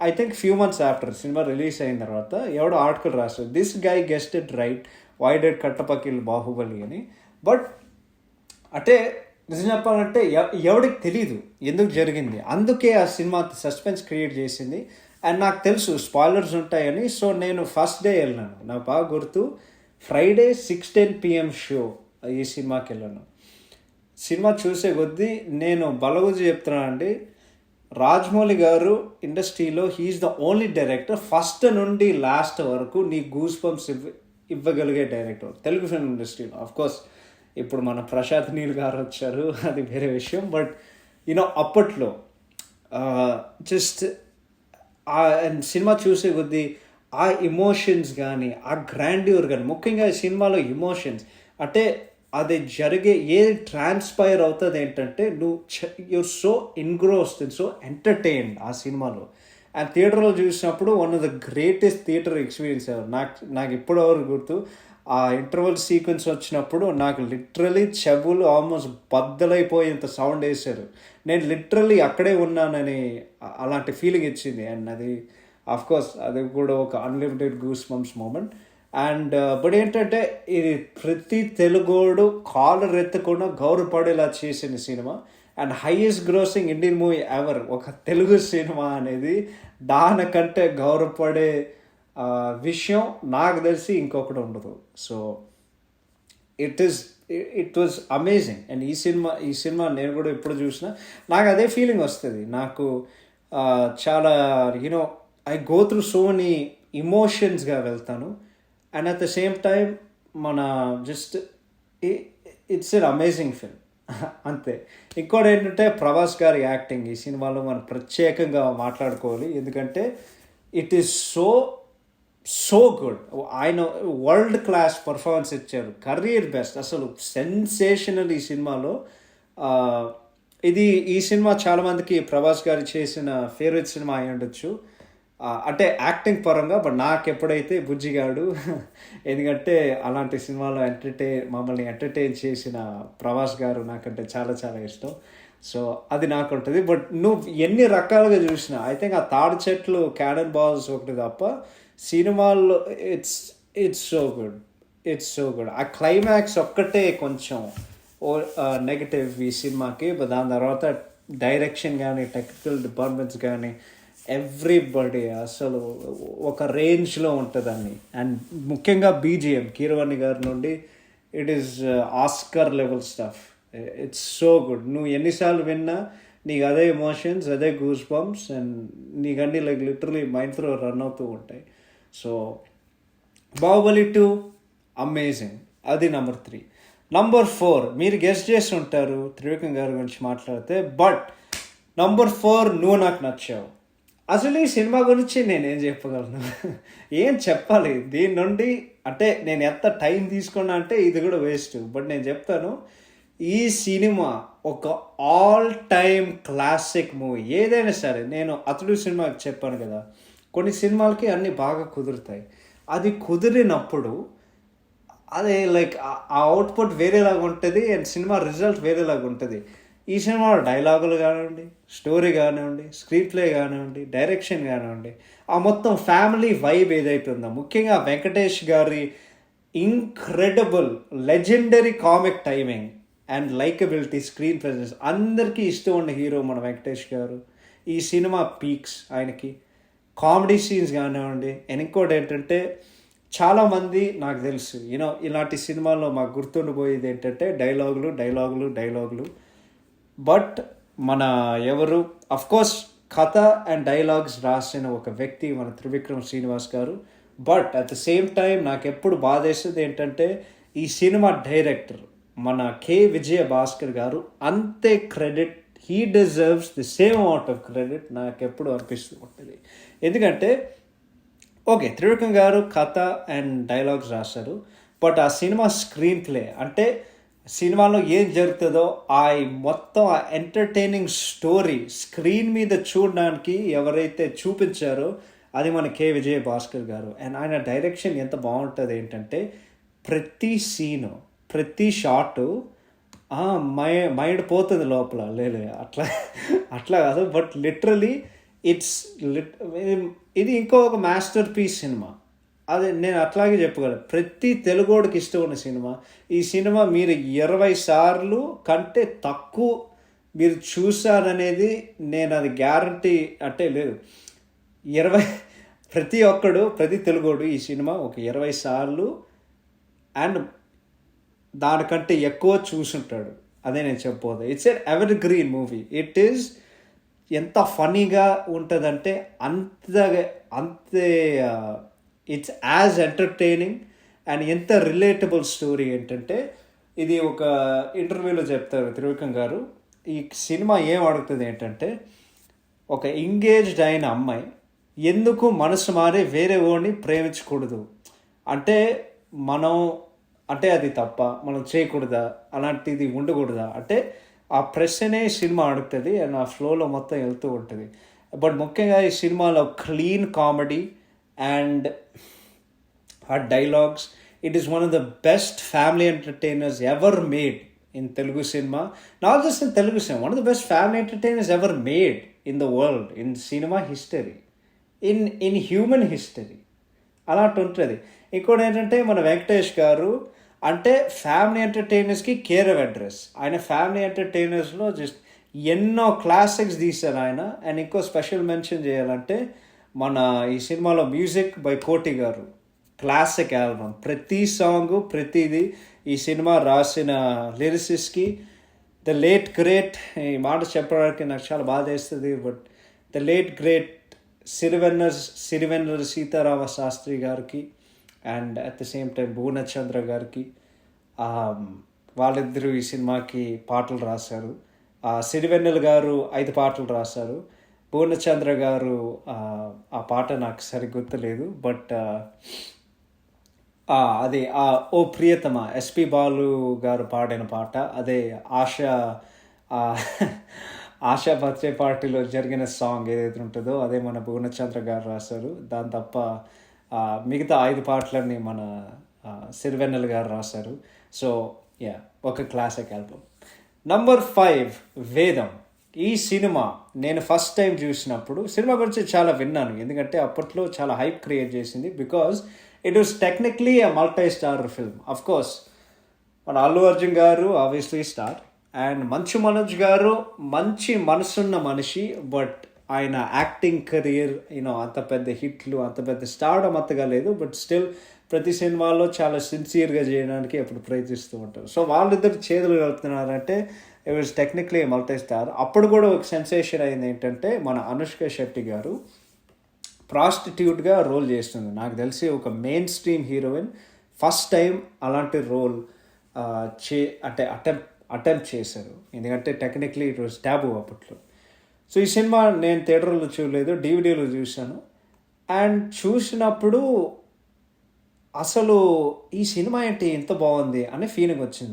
I think few months after సినిమా రిలీజ్ అయిన తర్వాత ఎవడో ఆర్టికల్ రాశాడు, this guy guessed right, why did Kattappa kill Baahubali అని. బట్ అంటే నిజం చెప్పాలంటే ఎవడికి తెలీదు ఎందుకు జరిగింది. అందుకే ఆ సినిమా సస్పెన్స్ క్రియేట్ చేసింది. అండ్ నాకు తెలుసు స్పాయిలర్స్ ఉంటాయని. సో నేను ఫస్ట్ డే వెళ్ళాను, నాకు బాగా గుర్తు, ఫ్రైడే 6:10 PM షో ఈ సినిమాకి వెళ్ళాను. సినిమా చూసే కొద్దీ నేను బలగుజి చెప్తున్నానండి, రాజమౌళి గారు ఇండస్ట్రీలో he is the only director first నుండి లాస్ట్ వరకు నీ గూస్ బంప్స్ ఇవ్వగలిగే డైరెక్టర్ తెలుగు ఫిల్మ్ ఇండస్ట్రీలో. అఫ్కోర్స్ ఇప్పుడు మన ప్రశాంత్ నీల్ గారు వచ్చారు, అది వేరే విషయం. బట్ అప్పట్లో జస్ట్ సినిమా చూసే కొద్దీ ఆ ఎమోషన్స్ కానీ ఆ గ్రాండ్యూర్ కానీ ముఖ్యంగా ఈ సినిమాలో ఎమోషన్స్ అంటే అది జరిగే ఏది ట్రాన్స్పైర్ అవుతుంది ఏంటంటే నువ్వు you're so engrossed and so entertained ఆ సినిమాలో. అండ్ థియేటర్లో చూసినప్పుడు one of the greatest theatre experience ever. నాకు ఇప్పటివరకు గుర్తు ఆ ఇంటర్వల్ సీక్వెన్స్ వచ్చినప్పుడు నాకు లిటరలీ చెవులు ఆల్మోస్ట్ బద్దలైపోయేంత సౌండ్ వేశారు. నేను లిటరలీ అక్కడే ఉన్నానని అలాంటి ఫీలింగ్ ఇచ్చింది. అండ్ అది కోర్స్ అది కూడా ఒక unlimited goosebumps moment. And but ఏంటంటే ఇది ప్రతి తెలుగోడు కాలర్ ఎత్తకుండా గౌరవపడేలా చేసిన సినిమా. And highest grossing Indian movie ever ఒక తెలుగు సినిమా అనేది దానికంటే గౌరవపడే విషయం నాకు తెలిసి ఇంకొకటి ఉండదు. So it was amazing. And ఈ సినిమా నేను కూడా ఎప్పుడు చూసినా నాకు అదే ఫీలింగ్ వస్తుంది. నాకు చాలా you know I go through so many ఇమోషన్స్గా వెళ్తాను. And at the same time మన just it's an amazing film అంతే. ఇంకోటి ఏంటంటే ప్రభాస్ గారి యాక్టింగ్ ఈ సినిమాలో మనం ప్రత్యేకంగా మాట్లాడుకోవాలి. ఎందుకంటే ఇట్ ఈస్ సో గుడ్. ఆయన వరల్డ్ క్లాస్ పర్ఫార్మెన్స్ ఇచ్చారు, కెరీర్ బెస్ట్, అసలు సెన్సేషనల్ ఈ సినిమాలో. ఈ సినిమా చాలామందికి ప్రభాస్ గారు చేసిన ఫేవరెట్ సినిమా అయి ఉండొచ్చు అంటే యాక్టింగ్ పరంగా. బట్ నాకు ఎప్పుడైతే బుజ్జిగాడు ఎందుకంటే అలాంటి సినిమాలో మమ్మల్ని ఎంటర్టైన్ చేసిన ప్రభాస్ గారు నాకంటే చాలా చాలా ఇష్టం. సో అది నాకు ఉంటుంది. బట్ నువ్వు ఎన్ని రకాలుగా చూసినా ఐ థింక్ ఆ తాడి చెట్లు క్యానన్ బాల్స్ ఒకటి తప్ప సినిమాల్లో ఇట్స్ సో గుడ్. ఆ క్లైమాక్స్ ఒక్కటే కొంచెం నెగటివ్ ఈ సినిమాకి. దాని తర్వాత డైరెక్షన్ కానీ టెక్నికల్ డిపార్ట్మెంట్స్ కానీ ఎవ్రీబడి అసలు ఒక రేంజ్లో ఉంటుందని. అండ్ ముఖ్యంగా బీజిఎం కీరవాణి గారి నుండి it is Oscar level stuff. It's so good. నువ్వు ఎన్నిసార్లు విన్నా నీకు అదే ఎమోషన్స్, అదే గూస్ బంప్స్, అండ్ నీకన్నీ like literally mind through run అవుతూ ఉంటాయి. So Baahubali 2 amazing. అది నెంబర్ 3. నంబర్ 4 మీరు గెస్ట్ చేసి ఉంటారు త్రివిక్రమ్ గారి గురించి మాట్లాడితే. బట్ నంబర్ 4 నువ్వు నాకు నచ్చావు. అసలు ఈ సినిమా గురించి నేనేం చెప్పగలను, ఏం చెప్పాలి దీని నుండి. అంటే నేను ఎంత టైం తీసుకున్నా అంటే ఇది కూడా వేస్ట్. బట్ నేను చెప్తాను, ఈ సినిమా ఒక ఆల్ టైమ్ క్లాసిక్ మూవీ. ఏదైనా సరే నేను అతడు సినిమాకి చెప్పాను కదా, కొన్ని సినిమాలకి అన్నీ బాగా కుదురుతాయి. అది కుదిరినప్పుడు అదే లైక్ ఆ అవుట్పుట్ వేరేలాగా ఉంటుంది అండ్ సినిమా రిజల్ట్ వేరేలాగా ఉంటుంది. ఈ సినిమాలో డైలాగులు కానివ్వండి, స్టోరీ కానివ్వండి, స్క్రీన్ ప్లే కానివ్వండి, డైరెక్షన్ కానివ్వండి, ఆ మొత్తం ఫ్యామిలీ వైబ్ ఏదైతే ఉందో, ముఖ్యంగా వెంకటేష్ గారి incredible legendary comic timing and likeability, screen presence, అందరికీ ఇష్టం ఉన్న హీరో మన వెంకటేష్ గారు. ఈ సినిమా పీక్స్ ఆయనకి. కామెడీ సీన్స్ కానివ్వండి. ఇంకోటి ఏంటంటే చాలామంది నాకు తెలుసు ఇలాంటి సినిమాల్లో మాకు గుర్తుండిపోయేది ఏంటంటే డైలాగులు. బట్ మన ఎవరు అఫ్కోర్స్ కథ అండ్ డైలాగ్స్ రాసిన ఒక వ్యక్తి మన త్రివిక్రమ్ శ్రీనివాస్ గారు. But at the same time నాకు ఎప్పుడు బాధేస్తుంది ఏంటంటే ఈ సినిమా డైరెక్టర్ మన కె విజయ భాస్కర్ గారు అంతే credit, he deserves the same amount of credit నాకు ఎప్పుడు అనిపిస్తూ ఉంటుంది. ఎందుకంటే ఓకే త్రివిక్రమ్ గారు కథ అండ్ డైలాగ్స్ రాశారు, బట్ ఆ సినిమా స్క్రీన్ ప్లే అంటే సినిమాలో ఏం జరుగుతుందో ఆ మొత్తం ఆ ఎంటర్టైనింగ్ స్టోరీ స్క్రీన్ మీద చూడడానికి ఎవరైతే చూపించారో అది మన కె విజయ భాస్కర్ గారు. అండ్ ఆయన డైరెక్షన్ ఎంత బాగుంటుంది ఏంటంటే ప్రతి సీను, ప్రతి షాటు మైండ్ పోతుంది లోపల. అట్లా కాదు, బట్ లిటరలీ ఇది ఇంకొక మాస్టర్ పీస్ సినిమా. అది నేను అట్లాగే చెప్పగలను. ప్రతి తెలుగోడికి ఇష్టం ఉన్న సినిమా. ఈ సినిమా మీరు 20 సార్లు కంటే తక్కువ మీరు చూసారనేది నేను అది గ్యారంటీ అంటే లేదు. ప్రతి తెలుగోడు ఈ సినిమా ఒక 20 సార్లు అండ్ దానికంటే ఎక్కువ చూసుంటాడు. అదే నేను చెప్పబోదు. It's an evergreen movie. It is ఎంత ఫనీగా ఉంటుందంటే అంతే ఇట్స్ యాజ్ ఎంటర్టైనింగ్ అండ్ ఎంత రిలేటబుల్ స్టోరీ ఏంటంటే ఇది ఒక ఇంటర్వ్యూలో చెప్తారు త్రివిక్రమ్ గారు. ఈ సినిమా ఏం అడుగుతుంది ఏంటంటే ఒక ఎంగేజ్డ్ అయిన అమ్మాయి ఎందుకు మనసు మారి వేరే ఓడిని ప్రేమించకూడదు అంటే మనం అంటే అది తప్ప మనం చేయకూడదా అలాంటిది ఉండకూడదా అంటే ఆ ప్రశ్నే సినిమా అడుగుతుంది అండ్ ఆ ఫ్లోలో మొత్తం వెళ్తూ ఉంటుంది. బట్ ముఖ్యంగా ఈ సినిమాలో క్లీన్ కామెడీ అండ్ ఆ dialogues, it is one of the best family entertainers ever made in Telugu cinema. Not just in Telugu cinema, one of the best family entertainers ever made in the world, in cinema history, in human history. అలాంటి ఉంటుంది. ఇంకోటి ఏంటంటే మన వెంకటేష్ గారు అంటే family ఎంటర్టైనర్స్కి care of address. ఆయన family ఎంటర్టైనర్స్లో just ఎన్నో classics తీశారు ఆయన. అండ్ ఇంకో స్పెషల్ మెన్షన్ చేయాలంటే మన ఈ సినిమాలో మ్యూజిక్ బై కోటి గారు, క్లాసిక్ ఆల్బమ్, ప్రతి సాంగ్ ప్రతిదీ ఈ సినిమా రాసిన లిరిసిస్ట్కి ద లేట్ గ్రేట్, ఈ మాట చెప్పడానికి నాకు చాలా బాధ వేస్తుంది, but the late great Sirivennela Seetharama Sastry గారికి and at the same time Bhuvanachandra గారికి, వాళ్ళిద్దరూ ఈ సినిమాకి పాటలు రాశారు. సిరివెన్నెల గారు 5 పాటలు రాశారు. భువనచంద్ర గారు ఆ పాట నాకు సరిగ్గా గుర్తులేదు, బట్ అదే ఓ ప్రియతమ ఎస్పి బాలు గారు పాడిన పాట, అదే ఆశా బర్త్డే పార్టీలో జరిగిన సాంగ్ ఏదైతే ఉంటుందో అదే మన భువనచంద్ర గారు రాశారు. దాని తప్ప మిగతా 5 పాటలన్నీ మన సిరివెన్నెల గారు రాశారు. సో యా, ఒక క్లాసిక్ ఆల్బమ్. నంబర్ 5 వేదం. ఈ సినిమా నేను ఫస్ట్ టైం చూసినప్పుడు, సినిమా గురించి చాలా విన్నాను ఎందుకంటే అప్పట్లో చాలా హైప్ క్రియేట్ చేసింది, because it was technically a multi star film. Of course మన అల్లు అర్జున్ గారు obviously star, and Manchu Manoj గారు మంచి మనసున్న మనిషి, బట్ ఆయన యాక్టింగ్ కెరియర్ అంత పెద్ద హిట్లు, అంత పెద్ద స్టార్డమ్ అంతగా లేదు, బట్ స్టిల్ ప్రతి సినిమాలో చాలా సిన్సియర్గా చేయడానికి ఎప్పుడు ప్రయత్నిస్తూ ఉంటారు. సో వాళ్ళిద్దరు చేతులు కలుపుతున్నారంటే it was technically multi star. అప్పుడు కూడా ఒక సెన్సేషన్ అయింది ఏంటంటే మన అనుష్క శెట్టి గారు ప్రాస్టిట్యూట్గా రోల్ చేస్తుంది. నాకు తెలిసి ఒక main stream heroine first time అలాంటి రోల్ అటెంప్ట్ చేశారు, ఎందుకంటే టెక్నికలీ ఇట్ వాజ్ ట్యాబు అప్పట్లో. సో ఈ సినిమా నేను థియేటర్లో చూడలేదు, డివిడీలో చూశాను. అండ్ చూసినప్పుడు అసలు ఈ సినిమా ఏంటి ఇంత బాగుంది అనే ఫీలింగ్ వచ్చింది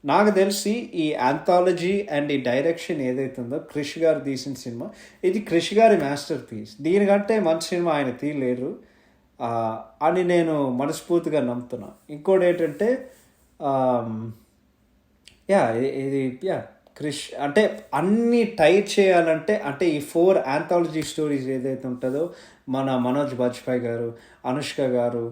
నాకు తెలిసి ఈ ఆంథాలజీ అండ్ ఈ డైరెక్షన్ ఏదైతుందో క్రిష్ గారు తీసిన సినిమా, ఇది క్రిష్ గారి మాస్టర్ పీస్. దీనికంటే మంచి సినిమా ఆయన తీయలేరు అని నేను మనస్ఫూర్తిగా నమ్ముతున్నా. ఇంకోటి ఏంటంటే ఇది క్రిష్ అంటే అన్నీ టైట్ చేయాలంటే, అంటే ఈ 4 ఆంథాలజీ స్టోరీస్ ఏదైతే ఉంటుందో మన మనోజ్ బాజ్పేయి గారు, అనుష్క గారు,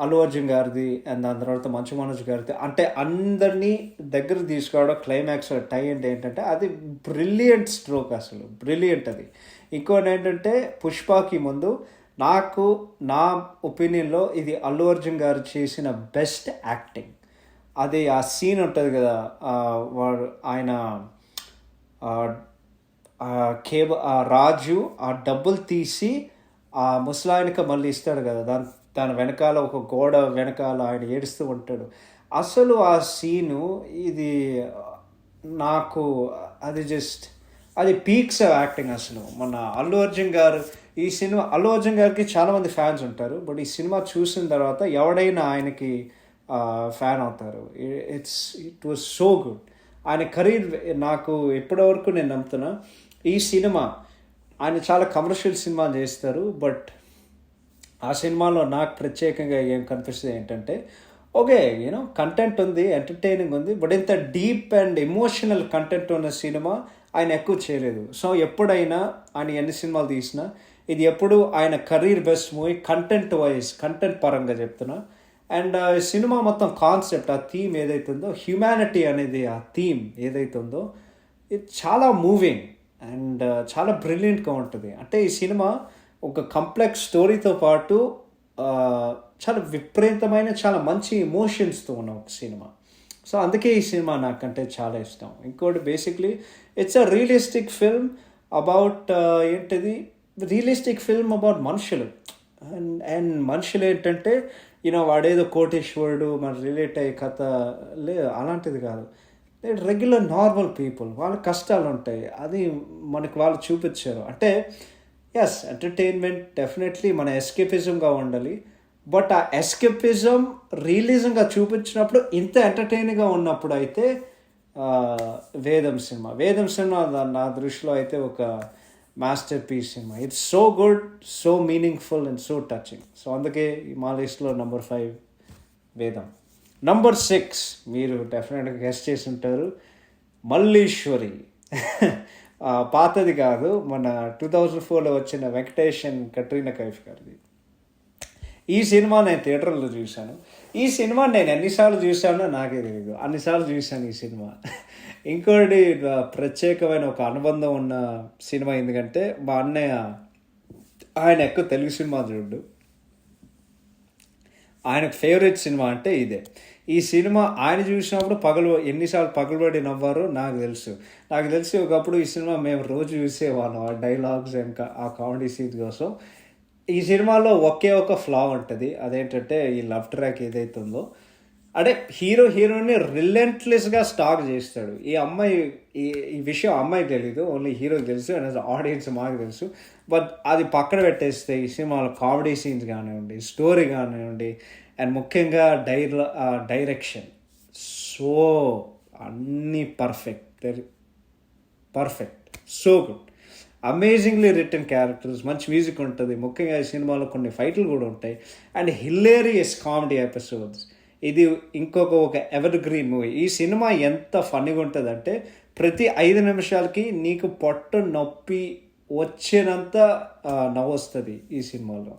అల్లు అర్జున్ గారిది, అండ్ దాని తర్వాత మంచు మనోజ్ గారిది, అంటే అందరినీ దగ్గర తీసుకోవడం క్లైమాక్స్ టై అంటే ఏంటంటే అది బ్రిలియంట్ స్ట్రోక్, అసలు బ్రిలియంట్ అది. ఇంకోటి ఏంటంటే పుష్పకి ముందు నా ఒపీనియన్లో ఇది అల్లు అర్జున్ గారు చేసిన బెస్ట్ యాక్టింగ్. అది ఆ సీన్ ఉంటుంది కదా, వాడు ఆయన రాజు ఆ డబ్బులు తీసి ఆ ముసలాయనకి మళ్ళీ ఇస్తాడు కదా, దాని వెనకాల ఒక గోడ వెనకాల ఆయన ఏడుస్తూ ఉంటాడు. అసలు ఆ సీను ఇది నాకు అది పీక్స్ ఆఫ్ యాక్టింగ్. అసలు మన అల్లు అర్జున్ గారు ఈ సినిమా, అల్లు అర్జున్ గారికి చాలామంది ఫ్యాన్స్ ఉంటారు, బట్ ఈ సినిమా చూసిన తర్వాత ఎవడైనా ఆయనకి ఫ్యాన్ అవుతారు. It was so good. ఆయన కెరీర్ నాకు ఎప్పటివరకు నేను నమ్ముతున్నా. ఈ సినిమా ఆయన చాలా కమర్షియల్ సినిమా చేస్తారు, బట్ ఆ సినిమాలో నాకు ప్రత్యేకంగా ఏం కనిపిస్తుంది ఏంటంటే, ఓకే కంటెంట్ ఉంది, ఎంటర్టైనింగ్ ఉంది, బట్ ఇంత డీప్ అండ్ ఎమోషనల్ కంటెంట్ ఉన్న సినిమా ఆయన ఎక్కువ చేయలేదు. సో ఎప్పుడైనా ఆయన ఎన్ని సినిమాలు తీసినా ఇది ఎప్పుడు ఆయన కెరీర్ బెస్ట్ మూవీ కంటెంట్ పరంగా చెప్తున్నా. అండ్ సినిమా మొత్తం కాన్సెప్ట్, ఆ థీమ్ ఏదైతుందో, హ్యుమానిటీ అనేది ఆ థీమ్ ఏదైతుందో, ఇది చాలా మూవింగ్ అండ్ చాలా బ్రిలియంట్గా ఉంటుంది. అంటే ఈ సినిమా ఒక కంప్లెక్స్ స్టోరీతో పాటు చాలా విపరీతమైన చాలా మంచి ఎమోషన్స్తో ఉన్న ఒక సినిమా. సో అందుకే ఈ సినిమా నాకంటే చాలా ఇష్టం. ఇంకోటి basically it's a realistic film about realistic film about మనుషులు. అండ్ మనుషులు ఏంటంటే వాడేదో కోటేశ్వరుడు మన రిలేట్ అయ్యే కథ అలాంటిది కాదు. రెగ్యులర్ నార్మల్ పీపుల్, వాళ్ళ కష్టాలు ఉంటాయి, అది మనకు వాళ్ళు చూపించారు. అంటే ఎస్ ఎంటర్టైన్మెంట్ డెఫినెట్లీ మన ఎస్కేపిజంగా ఉండాలి. బట్ ఆ ఎస్కేపిజం రియలిజంగా చూపించినప్పుడు ఇంత ఎంటర్టైనింగ్గా ఉన్నప్పుడు అయితే వేదం సినిమా నా దృష్టిలో అయితే ఒక మాస్టర్ పీస్ సినిమా. It's so good, so meaningful and so touching. So అందుకే మా లిస్ట్లో నంబర్ 5 వేదం. నంబర్ 6 మీరు డెఫినెట్గా గెస్ట్ చేసి ఉంటారు, మల్లీశ్వరి. పాతది కాదు, మన 2004లో వచ్చిన వెంకటేష్ అండ్ కట్రీనా కైఫ్ గారిది. ఈ సినిమా నేను థియేటర్లో చూశాను. ఈ సినిమా నేను ఎన్నిసార్లు చూశానో నాకే తెలియదు, అన్నిసార్లు చూశాను ఈ సినిమా. ఇంకోటి ప్రత్యేకమైన ఒక అనుబంధం ఉన్న సినిమా, ఎందుకంటే మా అన్నయ్య ఆయన ఎక్కువ తెలుగు సినిమా చూడు, ఆయనకు ఫేవరెట్ సినిమా అంటే ఇదే. ఈ సినిమా ఆయన చూసినప్పుడు ఎన్నిసార్లు పగలబడి నవ్వారో నాకు తెలిసి ఒకప్పుడు ఈ సినిమా మేము రోజు చూసేవాళ్ళం, ఆ డైలాగ్స్ ఇంకా ఆ కామెడీ సీన్ కోసం. ఈ సినిమాలో ఒకే ఒక ఫ్లా ఉంటుంది, అదేంటంటే ఈ లవ్ ట్రాక్ ఏదైతే ఉందో, అంటే హీరోని రిలెంట్లెస్గా స్టాక్ చేస్తాడు. ఈ విషయం అమ్మాయికి తెలీదు, ఓన్లీ హీరోకి తెలుసు, అండ్ ఆడియన్స్ మాకు తెలుసు. బట్ అది పక్కన పెట్టేస్తే ఈ సినిమాలో కామెడీ సీన్స్ కానివ్వండి, స్టోరీ కానివ్వండి, అండ్ ముఖ్యంగా డైరెక్షన్ సో అన్నీ perfect, so good, amazingly return characters, మంచి మ్యూజిక్ ఉంటుంది. ముఖ్యంగా ఈ సినిమాలో కొన్ని ఫైట్లు కూడా ఉంటాయి, అండ్ హిలేరియస్ కామెడీ ఎపిసోడ్స్. ఇది ఒక ఎవర్ గ్రీన్ మూవీ. ఈ సినిమా ఎంత ఫన్నీగా ఉంటుందంటే ప్రతి 5 నిమిషాలకి నీకు పొట్ట నొప్పి వచ్చినంత నవ్వు వస్తుంది ఈ సినిమాలో.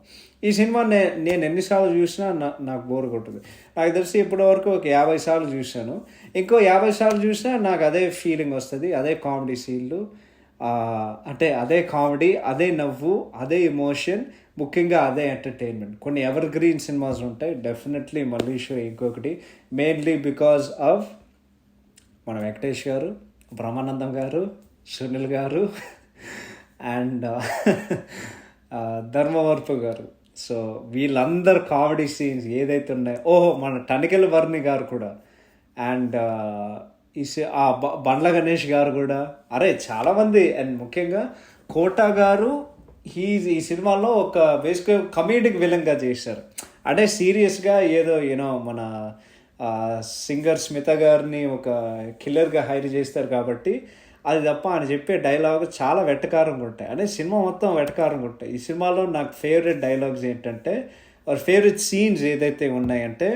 ఈ సినిమా నేను ఎన్నిసార్లు చూసినా నాకు బోర్ కొట్టదు. నాకు తెలిసి ఇప్పటివరకు ఒక 50 సార్లు చూశాను. ఇంకో 50 సార్లు చూసినా నాకు అదే ఫీలింగ్ వస్తుంది, అదే కామెడీ సీన్లు, అంటే అదే కామెడీ, అదే నవ్వు, అదే ఎమోషన్, ముఖ్యంగా అదే ఎంటర్టైన్మెంట్. కొన్ని ఎవర్ గ్రీన్ సినిమాస్ ఉంటాయి, డెఫినెట్లీ మల్లీశ్వరి ఇంకొకటి, మెయిన్లీ బికాజ్ ఆఫ్ మన వెంకటేష్ గారు, బ్రహ్మానందం గారు, సునీల్ గారు అండ్ ధర్మవర్పు గారు. సో వీళ్ళందరు కామెడీ సీన్స్ ఏదైతే ఉన్నాయో, మన టనికెల వర్ణి గారు కూడా, అండ్ బండ్ల గణేష్ గారు కూడా, చాలామంది, అండ్ ముఖ్యంగా కోటా గారు ఈ సినిమాలో ఒక బేసిక్గా కమేడిక్ విలన్గా చేశారు. అంటే సీరియస్గా ఏదో మన సింగర్ స్మిత గారిని ఒక కిల్లర్గా హైర్ చేస్తారు కాబట్టి అది తప్ప ఆయన చెప్పే డైలాగ్ చాలా వెటకారంగా ఉంటాయి. అంటే సినిమా మొత్తం వెటకారంగా ఉంటాయి. ఈ సినిమాలో నాకు ఫేవరెట్ డైలాగ్స్ ఏంటంటే, ఫేవరెట్ సీన్స్ ఏదైతే ఉన్నాయంటే,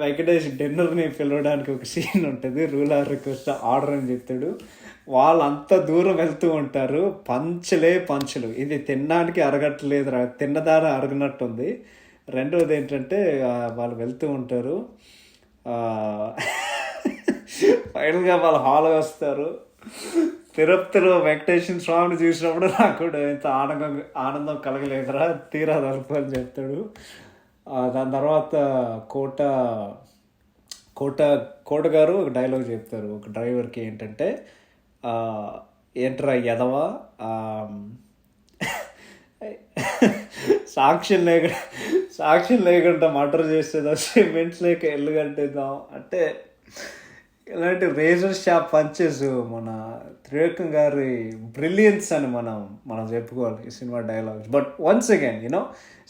వెంకటేష్ డిన్నర్ని పిలవడానికి ఒక సీన్ ఉంటుంది, రూలర్ రిక్వెస్ట్ ఆర్డర్ అని చెప్తాడు. వాళ్ళంత దూరం వెళ్తూ ఉంటారు, పంచులు, ఇది తినడానికి అరగట్లేదు, తిన్నదారా అరగనట్టుంది. రెండవది ఏంటంటే వాళ్ళు వెళ్తూ ఉంటారు, ఫైనల్గా వాళ్ళు హాల్గా వస్తారు. తిరుపతిలో వెంకటేశ్వర స్వామిని చూసినప్పుడు నాకు కూడా ఎంత ఆనందం కలగలేదురా, తీరా తలుపు అని చెప్తాడు. దాని తర్వాత కోట గారు ఒక డైలాగ్ చెప్తారు ఒక డ్రైవర్కి, ఏంటంటే ఏంట్రా ఎదవా, సాక్ష్యం లేకుండా మర్డర్ చేసేదా, సిమెంట్స్ లేక ఎల్లు కట్టేద్దాం అంటే, ఇలాంటి రేజర్ షాప్ పంచెస్ మన త్రివిక్రమ్ గారి బ్రిలియన్స్ అని మనం చెప్పుకోవాలి ఈ cinema dialogues. But once again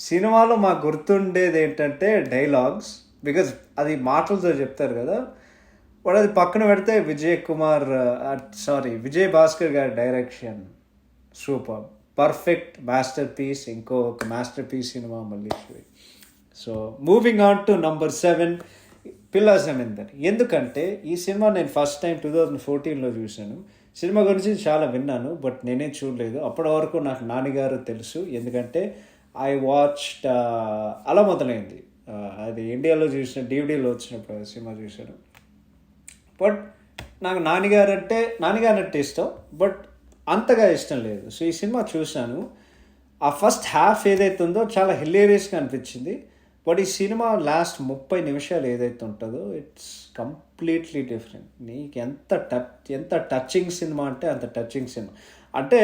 సినిమాలో మాకు గుర్తుండేది ఏంటంటే డైలాగ్స్, బికాజ్ అది మాటలతో చెప్తారు కదా. వాడు అది పక్కన పెడితే విజయ్ భాస్కర్ గారి direction super, perfect masterpiece, ఒక మాస్టర్ పీస్ సినిమా Malliswari. So moving on to number 7, Pilla జమీందార్. ఎందుకంటే ఈ సినిమా నేను ఫస్ట్ టైం 2014లో చూశాను. సినిమా గురించి చాలా విన్నాను, బట్ నేనే చూడలేదు. అప్పటి వరకు నాకు నాన్నగారు తెలుసు, ఎందుకంటే ఐ వాచ్డ్ అలా మొదలైంది, అది ఇండియాలో చూసిన డివిడీలో వచ్చినప్పుడు సినిమా చూశాను. బట్ నాకు నాన్నగారంటే ఇష్టం, బట్ అంతగా ఇష్టం లేదు. సో ఈ సినిమా చూశాను. ఆ ఫస్ట్ హాఫ్ ఏదైతే ఉందో చాలా హిలేరియస్గా అనిపించింది. బట్ ఈ సినిమా లాస్ట్ 30 నిమిషాలు ఏదైతే ఉంటుందో ఇట్స్ కంప్లీట్లీ డిఫరెంట్. నీకు ఎంత టచింగ్ సినిమా అంటే అంత టచింగ్ సినిమా. అంటే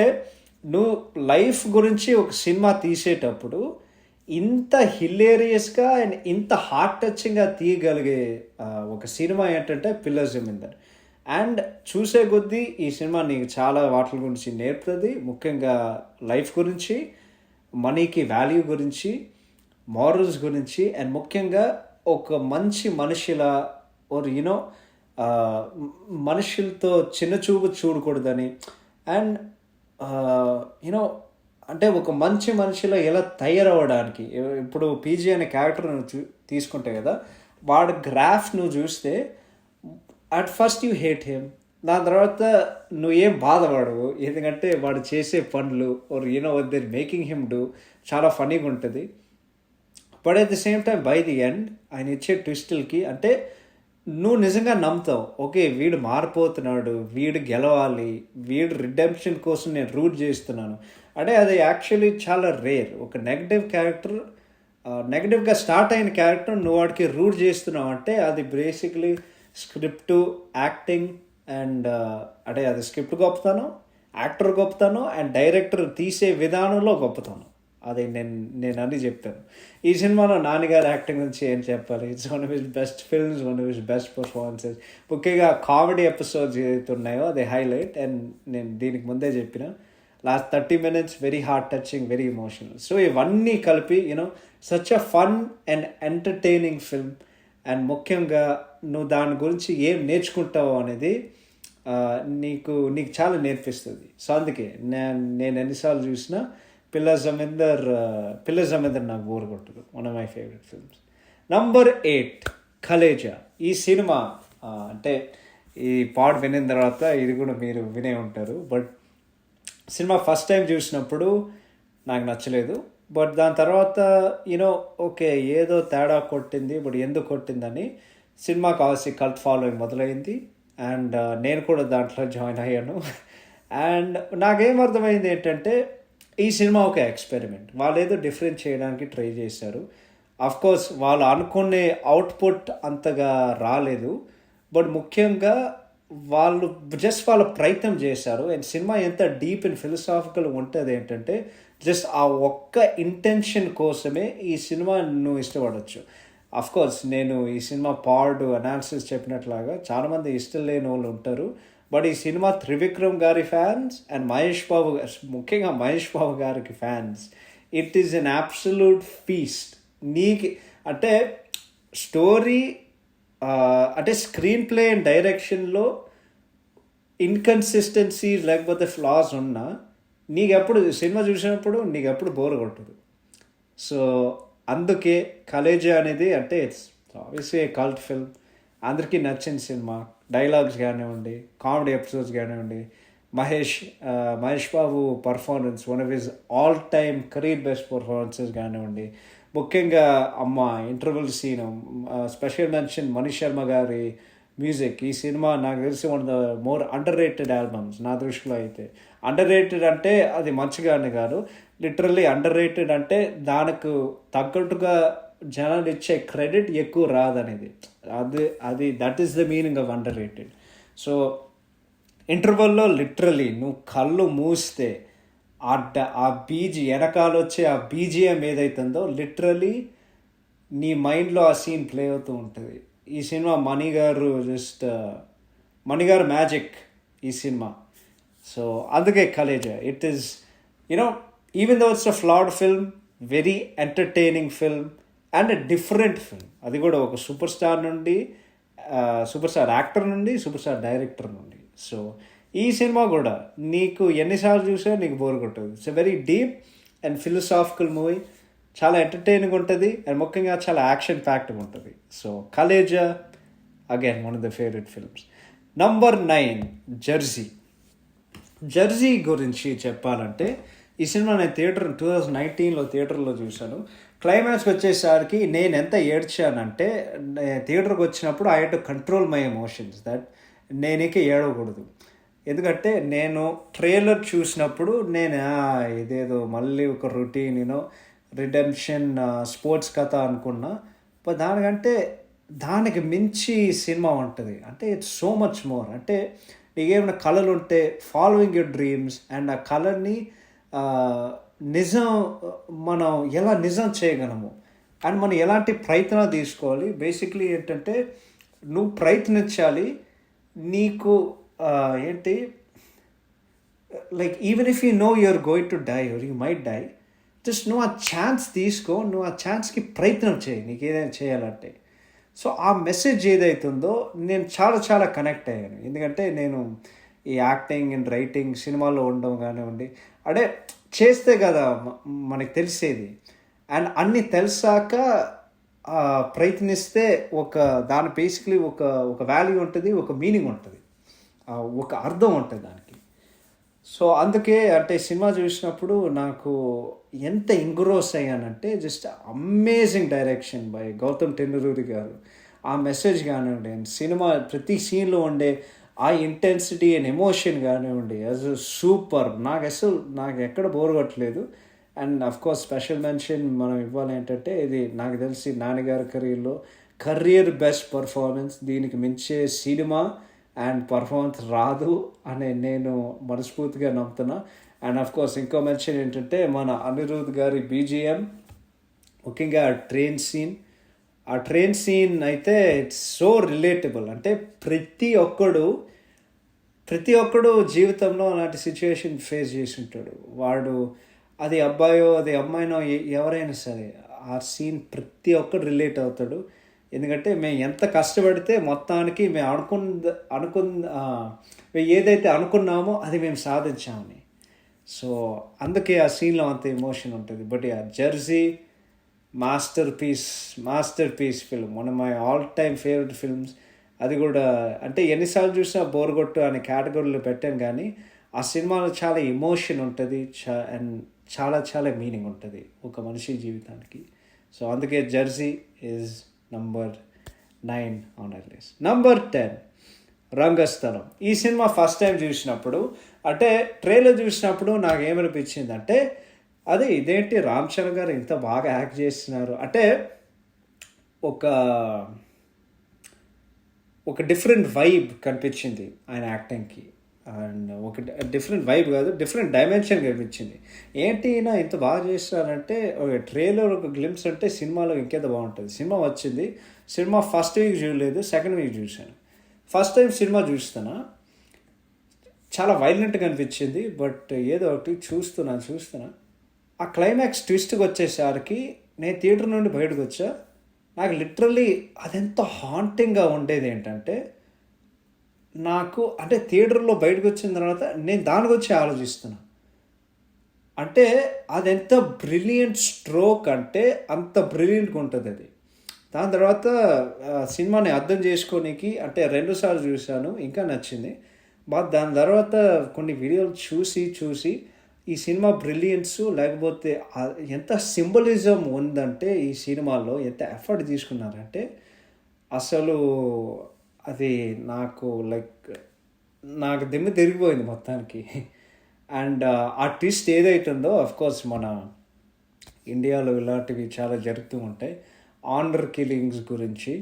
నువ్వు లైఫ్ గురించి ఒక సినిమా తీసేటప్పుడు ఇంత హిలేరియస్గా అండ్ ఇంత హార్ట్ టచింగ్గా తీయగలిగే ఒక సినిమా ఏంటంటే పిల్లా జమీందార్. అండ్ చూసే కొద్దీ ఈ సినిమా నీకు చాలా వాటి గురించి నేర్పుతుంది, ముఖ్యంగా లైఫ్ గురించి, మనీకి వాల్యూ గురించి, మారల్స్ గురించి, అండ్ ముఖ్యంగా ఒక మంచి మనిషిలా ఓర్ యూనో మనుషులతో చిన్న చూపు చూడకూడదని, అండ్ యూనో అంటే ఒక మంచి మనిషిలో ఎలా తయారవడానికి. ఇప్పుడు పీజీ అనే క్యారెక్టర్ తీసుకుంటే కదా, వాడు గ్రాఫ్ నువ్వు చూస్తే at first you hate him, దాని తర్వాత నువ్వు ఏం బాధపడవు, ఎందుకంటే వాడు చేసే పనులు are you know they making him do చాలా ఫనీగా ఉంటుంది. But at the same time by the end ఆయన ఇచ్చే ట్విస్టులకి అంటే నువ్వు నిజంగా నమ్ముతావు, ఓకే వీడు మారిపోతున్నాడు, వీడు గెలవాలి, వీడు రిడెంప్షన్ కోసం నేను రూట్ చేస్తున్నాను అంటే అది యాక్చువల్లీ చాలా రేర్. ఒక నెగటివ్ క్యారెక్టర్, నెగటివ్గా స్టార్ట్ అయిన క్యారెక్టర్ నువ్వు వాడికి రూట్ చేస్తున్నావు అంటే అది బేసిక్లీ స్క్రిప్టు, యాక్టింగ్ అండ్ అంటే అది స్క్రిప్ట్ గొప్పతనం, యాక్టర్ గొప్పతనం అండ్ డైరెక్టర్ తీసే విధానంలో గొప్పతనం. అది నేను అన్నీ చెప్తాను. ఈ సినిమాలో నాన్నగారి యాక్టింగ్ గురించి ఏం చెప్పాలి, it's one of his best films, one of his best performances. ముఖ్యంగా కామెడీ ఎపిసోడ్స్ ఏదైతే ఉన్నాయో అది హైలైట్. అండ్ నేను దీనికి ముందే చెప్పిన last 30 minutes very heart touching, very emotional. So ఇవన్నీ కలిపి you know such a fun and entertaining film. And ముఖ్యంగా నువ్వు దాని గురించి ఏం నేర్చుకుంటావు అనేది నీకు చాలా నేర్పిస్తుంది. సో అందుకే నేను ఎన్నిసార్లు చూసినా పిల్లర్ జమీందర్ నాకు బోర్ కొట్టదు, one of my favourite films. Number 8 Khaleja. ఈ సినిమా అంటే ఈ పాట వినిన తర్వాత ఇది కూడా మీరు వినే ఉంటారు. బట్ సినిమా ఫస్ట్ టైం చూసినప్పుడు నాకు నచ్చలేదు. బట్ దాని తర్వాత యూనో ఓకే ఏదో తేడా కొట్టింది, బట్ ఎందుకు కొట్టిందని సినిమాకి కావాల్సి కల్ట్ ఫాలోయింగ్ మొదలైంది. అండ్ నేను కూడా దాంట్లో జాయిన్ అయ్యాను. అండ్ నాకేం అర్థమైంది ఏంటంటే ఈ సినిమా ఒక ఎక్స్పెరిమెంట్. వాళ్ళు ఏదో డిఫరెంట్ చేయడానికి ట్రై చేశారు. కోర్స్ వాళ్ళు అనుకునే అవుట్పుట్ అంతగా రాలేదు. బట్ ముఖ్యంగా వాళ్ళు జస్ట్ వాళ్ళ ప్రయత్నం చేశారు. అండ్ సినిమా ఎంత డీప్ అండ్ ఫిలసాఫికల్ ఉంటుంది ఏంటంటే జస్ట్ ఆ ఒక్క ఇంటెన్షన్ కోసమే ఈ సినిమా నువ్వు ఇష్టపడవచ్చు. కోర్స్ నేను ఈ సినిమా పాడు అనాలిసిస్ చెప్పినట్లాగా చాలామంది ఇష్టం లేని వాళ్ళు ఉంటారు. బట్ ఈ సినిమా త్రివిక్రమ్ గారి ఫ్యాన్స్ అండ్ ముఖ్యంగా మహేష్ బాబు గారికి fans, it is an absolute feast. నీకు అంటే స్టోరీ అంటే స్క్రీన్ ప్లే అండ్ డైరెక్షన్లో ఇన్కన్సిస్టెన్సీ లేకపోతే ఫ్లాస్ ఉన్నా నీకెప్పుడు సినిమా చూసినప్పుడు నీకెప్పుడు బోర్ కొట్టదు. సో అందుకే కలేజా అనేది అంటే it's obviously a cult film, అందరికీ నచ్చిన సినిమా. డైలాగ్స్ కానివ్వండి, కామెడీ ఎపిసోడ్స్ కానివ్వండి, Mahesh Babu performance one of his all time career best performances కానివ్వండి, ముఖ్యంగా అమ్మ interval scene, special mention Manish Sharma గారి మ్యూజిక్. ఈ సినిమా నాకు తెలిసి one of the more underrated albums నా దృష్టిలో. అయితే అండర్ రేటెడ్ అంటే అది మంచిగానే కాదు, లిటరల్లీ అండర్ రేటెడ్ అంటే దానికి తగ్గట్టుగా జనాలు ఇచ్చే క్రెడిట్ ఎక్కువ రాదనేది. అది that is the meaning of underrated. So ఇంటర్వెల్లో లిటరల్లీ నువ్వు కళ్ళు మూస్తే ఆ వెనకాల వచ్చే ఆ బీజిఎం ఏదైతుందో లిటరల్లీ నీ మైండ్లో ఆ సీన్ ప్లే అవుతూ ఉంటుంది. ఈ సినిమా మణిగారు మ్యాజిక్ ఈ సినిమా. సో అందుకే Khaleja it is you know even though it's a ఫ్లాడ్ film, very entertaining film and different film. అది కూడా ఒక సూపర్ స్టార్ యాక్టర్ నుండి సూపర్ స్టార్ డైరెక్టర్ నుండి. సో ఈ సినిమా కూడా నీకు ఎన్నిసార్లు చూసా నీకు బోర్ కొట్టదు. It's a very deep and philosophical movie, చాలా ఎంటర్టైనింగ్ ఉంటుంది అండ్ ముఖ్యంగా చాలా యాక్షన్ ప్యాక్డ్గా ఉంటుంది. So Khaleja again one of the favourite films. Number 9 Jersey గురించి చెప్పాలంటే ఈ సినిమా నేను 2019 థియేటర్లో చూశాను. క్లైమాక్స్కి వచ్చేసరికి నేను ఎంత ఏడ్చానంటే థియేటర్కి వచ్చినప్పుడు I had to control my emotions that నేనైతే ఏడవకూడదు. ఎందుకంటే నేను ట్రైలర్ చూసినప్పుడు ఇదేదో మళ్ళీ ఒక రొటీన్ రిడెంప్షన్ స్పోర్ట్స్ కథ అనుకున్నా. బట్ దానికి మించి సినిమా ఉంటుంది. అంటే ఇట్స్ సో మచ్ మోర్. అంటే నీకేమైనా కళలు ఉంటే ఫాలోయింగ్ యువర్ డ్రీమ్స్ అండ్ ఆ కళని మనం ఎలా నిజం చేయగలము అండ్ మనం ఎలాంటి ప్రయత్నాలు తీసుకోవాలి. బేసిక్లీ ఏంటంటే నువ్వు ప్రయత్నించాలి, నీకు ఏంటి like even if you know you're going to die or you might die, just నువ్వు ఆ ఛాన్స్ తీసుకో, నువ్వు ఆ ఛాన్స్కి ప్రయత్నం చేయి నీకు ఏదైనా చేయాలంటే. సో ఆ మెసేజ్ ఏదైతుందో నేను చాలా చాలా కనెక్ట్ అయ్యాను. ఎందుకంటే నేను ఈ యాక్టింగ్ అండ్ రైటింగ్ సినిమాల్లో ఉండడం కానివ్వండి, అంటే చేస్తే కదా మనకి తెలిసేది. అండ్ అన్నీ తెలిసాక ప్రయత్నిస్తే ఒక దాని బేసిక్లీ ఒక ఒక వాల్యూ ఉంటుంది, ఒక మీనింగ్ ఉంటుంది, ఒక అర్థం ఉంటుంది దానికి. సో అందుకే అంటే సినిమా చూసినప్పుడు నాకు ఎంత ఎంగ్రోస్ అయ్యానంటే just amazing direction by Gautam Tennuri గారు. ఆ మెసేజ్ కానివ్వండి అండ్ సినిమా ప్రతి సీన్లో ఉండే ఆ ఇంటెన్సిటీ అండ్ ఎమోషన్ కానివ్వండి యాజ్ సూపర్. నాకు ఎక్కడ బోర్ కొట్టలేదు. అండ్ అఫ్కోర్స్ స్పెషల్ మెన్షన్ మనం ఇవ్వాలి ఏంటంటే ఇది నాకు తెలిసి నాన్నగారి కెరియర్ బెస్ట్ పర్ఫార్మెన్స్. దీనికి మించే సినిమా అండ్ పర్ఫార్మెన్స్ రాదు అని నేను మనస్ఫూర్తిగా నమ్ముతున్నా. అండ్ అఫ్కోర్స్ ఇంకో మెన్షన్ ఏంటంటే మన అనిరుద్ గారి బీజిఎం, ముఖ్యంగా ఆ ట్రైన్ సీన్ అయితే ఇట్స్ సో రిలేటబుల్. అంటే ప్రతి ఒక్కడు జీవితంలో అలాంటి సిచ్యువేషన్ ఫేస్ చేసి ఉంటాడు. వాడు అది అబ్బాయో అది అమ్మాయినో ఎవరైనా సరే ఆ సీన్ ప్రతి ఒక్కడు రిలేట్ అవుతాడు. ఎందుకంటే మేము ఎంత కష్టపడితే మొత్తానికి మేము మేము ఏదైతే అనుకున్నామో అది మేము సాధించామని. సో అందుకే ఆ సీన్లో అంత ఎమోషన్ ఉంటుంది. బట్ ఆ Jersey masterpiece film, one of my all time favourite films. అది కూడా అంటే ఎన్నిసార్లు చూసినా బోర్ కొట్టు అనే కేటగిరీలో పెట్టాను, కానీ ఆ సినిమాలో చాలా ఎమోషన్ ఉంటుంది అండ్ చాలా చాలా మీనింగ్ ఉంటుంది ఒక మనిషి జీవితానికి. సో అందుకే Jersey is number 9 on hour list. Number 10 రంగస్థలం. ఈ సినిమా ఫస్ట్ టైం చూసినప్పుడు అంటే ట్రైలర్ చూసినప్పుడు నాకు ఏమనిపించింది అంటే ఇదేంటి రామ్ చరణ్ గారు ఇంత బాగా యాక్ట్ చేస్తున్నారు అంటే ఒక డిఫరెంట్ వైబ్ కనిపించింది ఆయన యాక్టింగ్కి. అండ్ ఒక డిఫరెంట్ వైబ్ కాదు, డిఫరెంట్ డైమెన్షన్ కనిపించింది. ఏంటి ఈయన ఇంత బాగా చేస్తున్నారంటే ఒక ట్రైలర్ ఒక గ్లింప్స్ అంటే సినిమాలో ఇంకెంత బాగుంటుంది. సినిమా వచ్చింది, సినిమా ఫస్ట్ వీక్ చూడలేదు, సెకండ్ వీక్ చూశాను. ఫస్ట్ టైం సినిమా చూస్తున్నా చాలా వైలెంట్గా అనిపించింది. బట్ ఏదో ఒకటి చూస్తున్నా ఆ క్లైమాక్స్ ట్విస్ట్కి వచ్చేసరికి నేను థియేటర్ నుండి బయటకు వచ్చా. నాకు లిటరల్లీ అదెంత హాంటింగ్గా ఉండేది ఏంటంటే నాకు అంటే థియేటర్లో బయటకు వచ్చిన తర్వాత నేను దాని గురించి ఆలోచిస్తున్నా. అంటే అదెంత బ్రిలియంట్ స్ట్రోక్ అంటే అంత బ్రిలియంట్గా ఉంటుంది అది. దాని తర్వాత సినిమాని అర్థం చేసుకోనికి అంటే 2 సార్లు చూశాను, ఇంకా నచ్చింది. బట్ దాని తర్వాత కొన్ని వీడియోలు చూసి ఈ సినిమా బ్రిలియన్స్ లేకపోతే ఎంత సింబలిజం ఉందంటే ఈ సినిమాలో ఎంత ఎఫర్ట్ తీసుకున్నారంటే అసలు అది నాకు దిమ్మ తిరిగిపోయింది మొత్తానికి. అండ్ ఆ ట్విస్ట్ ఏదైతుందో అఫ్కోర్స్ మన ఇండియాలో ఇలాంటివి చాలా జరుగుతూ ఉంటాయి, ఆనర్ కిల్లింగ్స్ గురించి.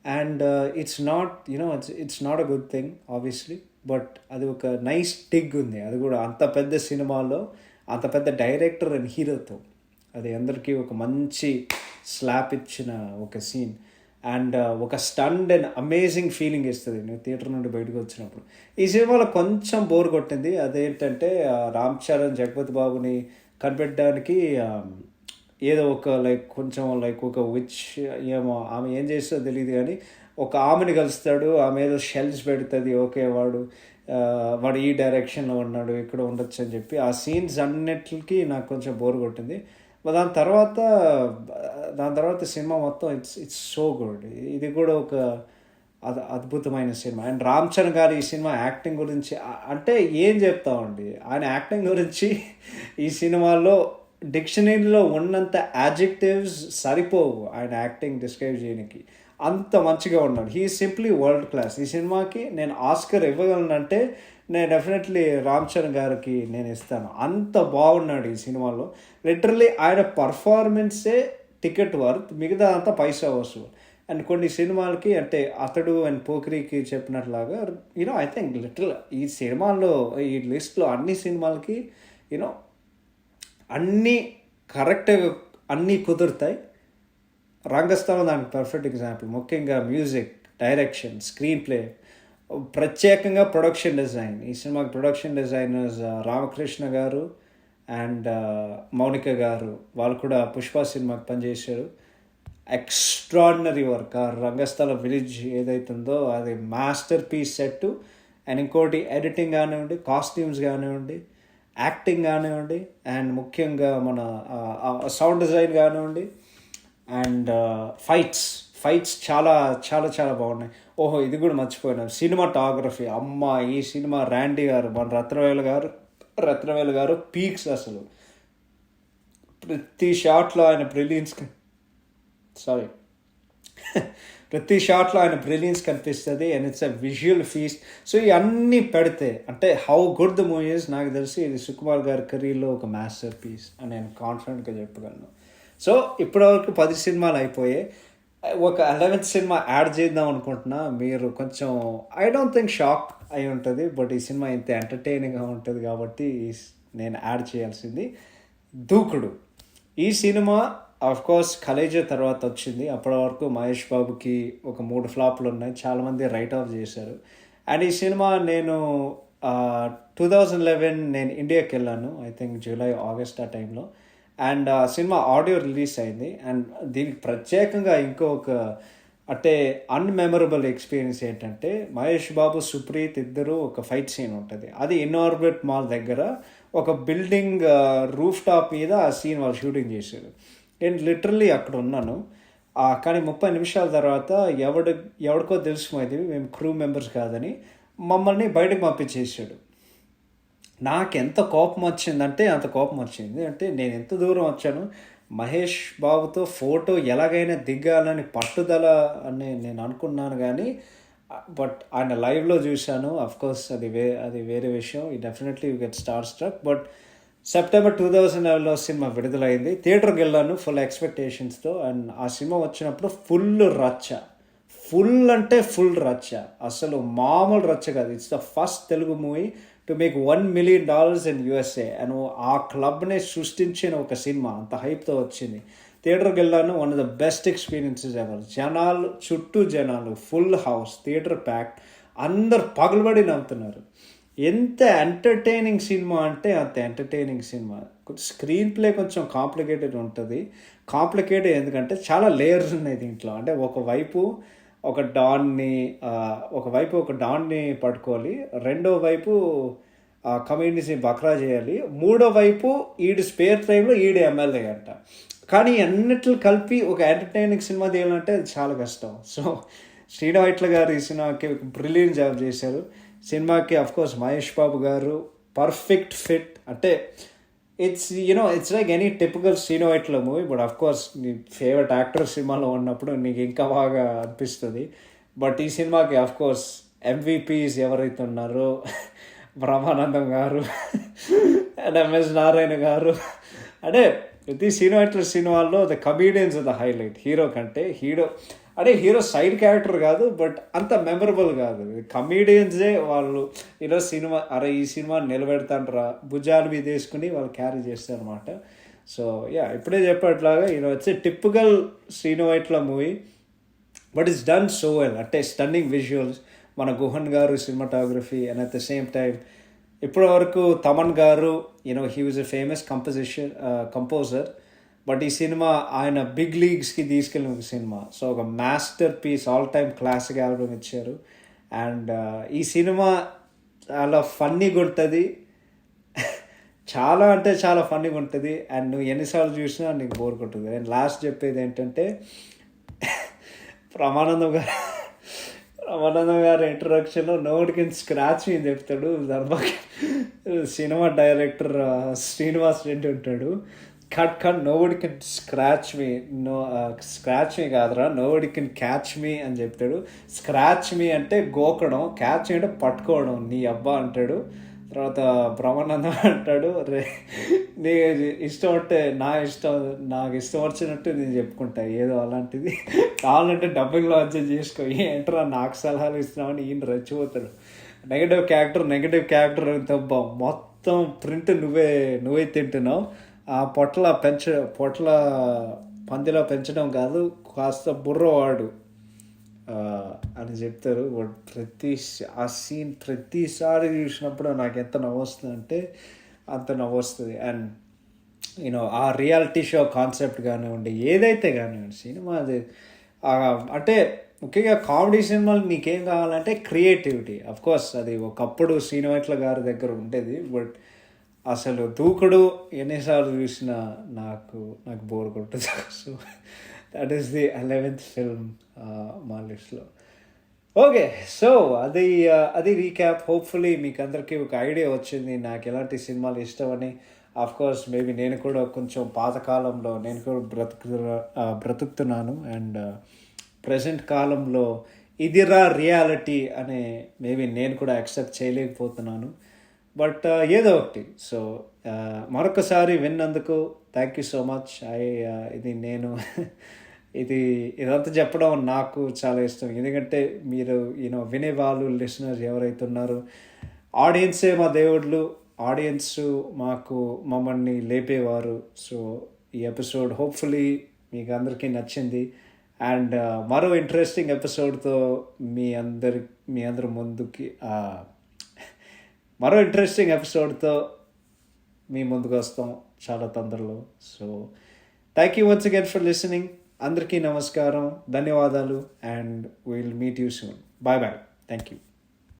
And it's not a good thing obviously, but అది ఒక నైస్ టిగ్ ఉంది. అది కూడా అంత పెద్ద సినిమాలో అంత పెద్ద డైరెక్టర్ అండ్ హీరోతో అది అందరికీ ఒక మంచి స్లాప్ ఇచ్చిన ఒక సీన్. అండ్ ఒక స్టండ్ అండ్ అమేజింగ్ ఫీలింగ్ ఇస్తుంది నువ్వు థియేటర్ నుండి బయటకు వచ్చినప్పుడు. ఈ సినిమాలో కొంచెం బోర్ కొట్టింది, అదేంటంటే రామ్ చరణ్ జగపతి బాబుని కనిపెట్టడానికి ఏదో ఒక కొంచెం ఒక విచ్ ఏమో ఆమె ఏం చేస్తుందో తెలియదు, కానీ ఒక ఆమెని కలుస్తాడు, ఆమె ఏదో షెల్స్ పెడుతుంది, ఓకే వాడు ఈ డైరెక్షన్లో ఉన్నాడు, ఇక్కడ ఉండొచ్చు అని చెప్పి ఆ సీన్స్ అన్నిటికీ నాకు కొంచెం బోర్ కొట్టింది. దాని తర్వాత సినిమా మొత్తం ఇట్స్ సో గుడ్. ఇది కూడా ఒక అద్భుతమైన సినిమా. అండ్ రామ్ చరణ్ గారు ఈ సినిమా యాక్టింగ్ గురించి అంటే ఏం చెప్తామండి, ఆయన యాక్టింగ్ గురించి ఈ సినిమాలో డిక్షనరీలో ఉన్నంత యాడ్జెక్టివ్స్ సరిపోవు ఆయన యాక్టింగ్ డిస్క్రైబ్ చేయడానికి, అంత మంచిగా ఉన్నాడు. He simply world class. ఈ సినిమాకి నేను ఆస్కర్ ఇవ్వగలనంటే నేను డెఫినెట్లీ రామ్ చరణ్ గారికి నేను ఇస్తాను. అంత బాగున్నాడు ఈ సినిమాలో. లిటరల్లీ ఆయన పర్ఫార్మెన్సే టికెట్ వర్త్, మిగతా అంతా పైసా వసూలు. అండ్ కొన్ని సినిమాలకి అంటే అతడు అండ్ పోఖ్రీకి చెప్పినట్లాగా ఐ థింక్ లిటరల్ ఈ సినిమాల్లో ఈ లిస్ట్లో అన్ని సినిమాలకి అన్నీ కరెక్ట్గా అన్నీ కుదురుతాయి. రంగస్థలం దానికి పర్ఫెక్ట్ ఎగ్జాంపుల్. ముఖ్యంగా మ్యూజిక్, డైరెక్షన్, స్క్రీన్ ప్లే, ప్రత్యేకంగా ప్రొడక్షన్ డిజైన్, ఈ సినిమాకి ప్రొడక్షన్ డిజైనర్స్ రామకృష్ణ గారు అండ్ మౌనిక గారు, వాళ్ళు కూడా పుష్ప సినిమాకి పనిచేశారు. Extraordinary work. ఆ రంగస్థల విలేజ్ ఏదైతుందో అది మాస్టర్ పీస్ సెట్. అండ్ ఇంకోటి ఎడిటింగ్ కానివ్వండి, కాస్ట్యూమ్స్ కానివ్వండి, యాక్టింగ్ కానివ్వండి, అండ్ ముఖ్యంగా మన సౌండ్ డిజైన్ కానివ్వండి, అండ్ ఫైట్స్ ఫైట్స్ చాలా చాలా చాలా బాగున్నాయి. ఓహో, ఇది కూడా మర్చిపోయినాను, సినిమాటోగ్రఫీ. అమ్మ, ఈ సినిమా ర్యాండీ గారు, మన రత్నవేలు గారు పీక్స్ అసలు. ప్రతి షాట్లో ఆయన ప్రతి షాట్లో ఆయన బ్రిలియన్స్ కనిపిస్తుంది. And it's a visual feast. So ఇవన్నీ పెడితే అంటే how good the movie is, నాకు తెలిసి ఇది సుకుమార్ గారి కెరీర్లో ఒక మాస్టర్ పీస్ అని నేను కాన్ఫిడెంట్గా చెప్పగలను. సో ఇప్పటివరకు 10 సినిమాలు అయిపోయాయి. ఒక 11th సినిమా యాడ్ చేద్దాం అనుకుంటున్నా. మీరు కొంచెం ఐ డోంట్ థింక్ షాక్ అయి ఉంటుంది, బట్ ఈ సినిమా ఇంత ఎంటర్టైనింగ్గా ఉంటుంది కాబట్టి నేను యాడ్ చేయాల్సింది దూకుడు. ఈ సినిమా కోర్స్ కలేజా తర్వాత వచ్చింది. అప్పటి వరకు మహేష్ బాబుకి ఒక 3 ఫ్లాప్లు ఉన్నాయి, చాలామంది రైట్ ఆఫ్ చేశారు. అండ్ ఈ సినిమా నేను 2011 నేను ఇండియాకి వెళ్ళాను, ఐ థింక్ జూలై ఆగస్ట్ ఆ టైంలో. అండ్ సినిమా ఆడియో రిలీజ్ అయింది. అండ్ దీనికి ప్రత్యేకంగా ఇంకొక అంటే అన్మెమరబుల్ ఎక్స్పీరియన్స్ ఏంటంటే, మహేష్ బాబు, సుప్రీత్ ఇద్దరు ఒక ఫైట్ సీన్ ఉంటుంది. అది ఇన్ఆర్బిట్ మాల్ దగ్గర ఒక బిల్డింగ్ రూఫ్ టాప్ మీద ఆ సీన్ వాళ్ళు షూటింగ్ చేశారు. నేను లిటరల్లీ అక్కడ ఉన్నాను. కానీ 30 నిమిషాల తర్వాత ఎవడికో తెలిసిపోయింది మేము క్రూ మెంబర్స్ కాదని, మమ్మల్ని బయటకు పంపించేసాడు. నాకు ఎంత కోపం వచ్చిందంటే అంత కోపం వచ్చింది. అంటే నేను ఎంత దూరం వచ్చాను, మహేష్ బాబుతో ఫోటో ఎలాగైనా దిగాలని పట్టుదల అని నేను అనుకున్నాను. కానీ బట్ ఆయన లైవ్లో చూశాను. అఫ్కోర్స్ అది వేరే విషయం. ఈ definitely you get starstruck. But September 2011లో సినిమా విడుదలైంది. థియేటర్కి వెళ్ళాను ఫుల్ ఎక్స్పెక్టేషన్స్తో. అండ్ ఆ సినిమా వచ్చినప్పుడు ఫుల్ అంటే ఫుల్ రచ్చ, అసలు మామూలు రచ్చ కాదు. It's the first Telugu movie to make $1 million in USA. అండ్ ఆ క్లబ్ని సృష్టించిన ఒక సినిమా అంత హైప్తో వచ్చింది. థియేటర్కి వెళ్ళాను. One of the best experiences ever. చుట్టూ జనాలు, ఫుల్ హౌస్, థియేటర్ ప్యాక్డ్, అందరు పగలబడి నవ్వుతున్నారు. ఎంత ఎంటర్టైనింగ్ సినిమా అంటే అంత ఎంటర్టైనింగ్ సినిమా. స్క్రీన్ ప్లే కొంచెం కాంప్లికేటెడ్ ఉంటుంది. కాంప్లికేటెడ్ ఎందుకంటే చాలా లేయర్స్ ఉన్నాయి దీంట్లో. అంటే ఒకవైపు ఒక డాన్ని పట్టుకోవాలి, రెండో వైపు కమ్యూనిటీని బక్రా చేయాలి, మూడో వైపు ఈడు స్పేర్ టైంలో ఈడు ఎమ్మెల్యే అంట. కానీ అన్నిట్లు కలిపి ఒక ఎంటర్టైనింగ్ సినిమా తీయాలంటే అది చాలా కష్టం. సో శ్రీనివాట్ల గారు ఈ సినిమాకి బ్రిలియంట్ జాబ్ చేశారు. సినిమాకి అఫ్కోర్స్ మహేష్ బాబు గారు పర్ఫెక్ట్ ఫిట్. అంటే it's like any typical Srinu Vaitla movie. But of course నీ ఫేవరెట్ యాక్టర్ సినిమాలో ఉన్నప్పుడు నీకు ఇంకా బాగా అనిపిస్తుంది. బట్ ఈ సినిమాకి అఫ్కోర్స్ ఎంవిపీస్ ఎవరైతే ఉన్నారో, బ్రహ్మానందం గారు అండ్ ఎంఎస్ నారాయణ గారు. అంటే ప్రతి శ్రీనివాట్ల సినిమాల్లో the comedians the highlight. Hero hero side character కాదు, బట్ అంత మెమరబుల్ కాదు. కమీడియన్సే వాళ్ళు ఈ సినిమా నిలబెడతాండ్రా భుజాల మీద వేసుకుని వాళ్ళు క్యారీ చేస్తారు అనమాట. సో ఇప్పుడే చెప్పేట్లాగా వచ్చే typical Srinu Vaitla movie, but it's done so well. అంటే స్టన్నింగ్ విజువల్స్, మన Guhan garu cinematography, and at the same time ఇప్పటి వరకు Thaman garu he was a famous composer. But ఈ సినిమా ఆయన బిగ్ లీగ్స్కి తీసుకెళ్ళిన ఒక సినిమా. సో ఒక masterpiece, all time classic album ఇచ్చారు. అండ్ ఈ సినిమా చాలా ఫన్నీగా ఉంటుంది, చాలా అంటే చాలా ఫన్నీగా ఉంటుంది. అండ్ నువ్వు ఎన్నిసార్లు చూసినా నీకు బోర్ కొట్టుతుంది. అండ్ లాస్ట్ చెప్పేది ఏంటంటే, బ్రహ్మానందం గారు ఇంట్రొడక్షన్లో నోట్ కెన్ స్క్రాచ్ మీ చెప్తాడు. దాని సినిమా డైరెక్టర్ శ్రీనివాస్ రెడ్డి ఉంటాడు. కట్ నోబడి కెన్ స్క్రాచ్ మీ కాదురా, నోబడి కెన్ క్యాచ్ మీ అని చెప్తాడు. స్క్రాచ్ మీ అంటే గోకడం, క్యాచ్ అంటే పట్టుకోవడం, నీ అబ్బా అంటాడు. తర్వాత బ్రహ్మానందం అంటాడు, నీ ఇష్టం అంటే నాకు ఇష్టం వచ్చినట్టు నేను చెప్పుకుంటా ఏదో అలాంటిది, కావాలంటే డబ్బింగ్లో అడ్జస్ట్ చేసుకో, ఏంటరా నాకు సలహాలు ఇస్తున్నామని ఈయన రెచ్చిపోతాడు. నెగటివ్ క్యారెక్టర్ తప్ప మొత్తం ప్రింట్ నువ్వే తింటున్నావు. ఆ పొట్ల పందిలా పెంచడం కాదు, కాస్త బుర్రవాడు అని చెప్తారు. బట్ ఆ సీన్ ప్రతిసారి చూసినప్పుడు నాకు ఎంత నవ్వొస్తుందంటే అంత నవ్వొస్తుంది. అండ్ ఆ రియాలిటీ షో కాన్సెప్ట్ కానివ్వండి, ఏదైతే కానివ్వండి సినిమా అది అంటే ముఖ్యంగా కామెడీ సినిమాలు మీకేం కావాలంటే క్రియేటివిటీ. కోర్స్ అది ఒకప్పుడు శ్రీనివాట్ల గారి దగ్గర ఉండేది. బట్ అసలు దూకుడు ఎన్నిసార్లు చూసినా నాకు బోర్ కొట్టదు. So that is the 11th film మా లిస్ట్లో. ఓకే, సో అది రీక్యాప్. హోప్ఫుల్లీ మీకు అందరికీ ఒక ఐడియా వచ్చింది నాకు ఎలాంటి సినిమాలు ఇష్టమని. కోర్స్ మేబీ నేను కూడా కొంచెం పాతకాలంలో నేను కూడా బ్రతుకుతున్నాను. అండ్ ప్రజెంట్ కాలంలో ఇదిరా రియాలిటీ అనే మేబీ నేను కూడా యాక్సెప్ట్ చేయలేకపోతున్నాను. బట్ ఏదో ఒకటి. సో మరొకసారి విన్నందుకు థ్యాంక్ యూ సో మచ్. ఇది నేను ఇదంతా చెప్పడం నాకు చాలా ఇష్టం. ఎందుకంటే మీరు వినేవాళ్ళు, లిసనర్స్ ఎవరైతే ఉన్నారో, ఆడియన్సే మా దేవుళ్ళు. ఆడియన్స్ మమ్మల్ని లేపేవారు. సో ఈ ఎపిసోడ్ హోప్ఫుల్లీ మీకు అందరికీ నచ్చింది. అండ్ మరో ఇంట్రెస్టింగ్ ఎపిసోడ్తో మీ అందరి ముందుకి మరో ఇంట్రెస్టింగ్ ఎపిసోడ్తో మీ ముందుకు వస్తాం చాలా తొందరలో. So thank you once again for listening. అందరికీ నమస్కారం, ధన్యవాదాలు. And will meet you soon. Bye bye. Thank you.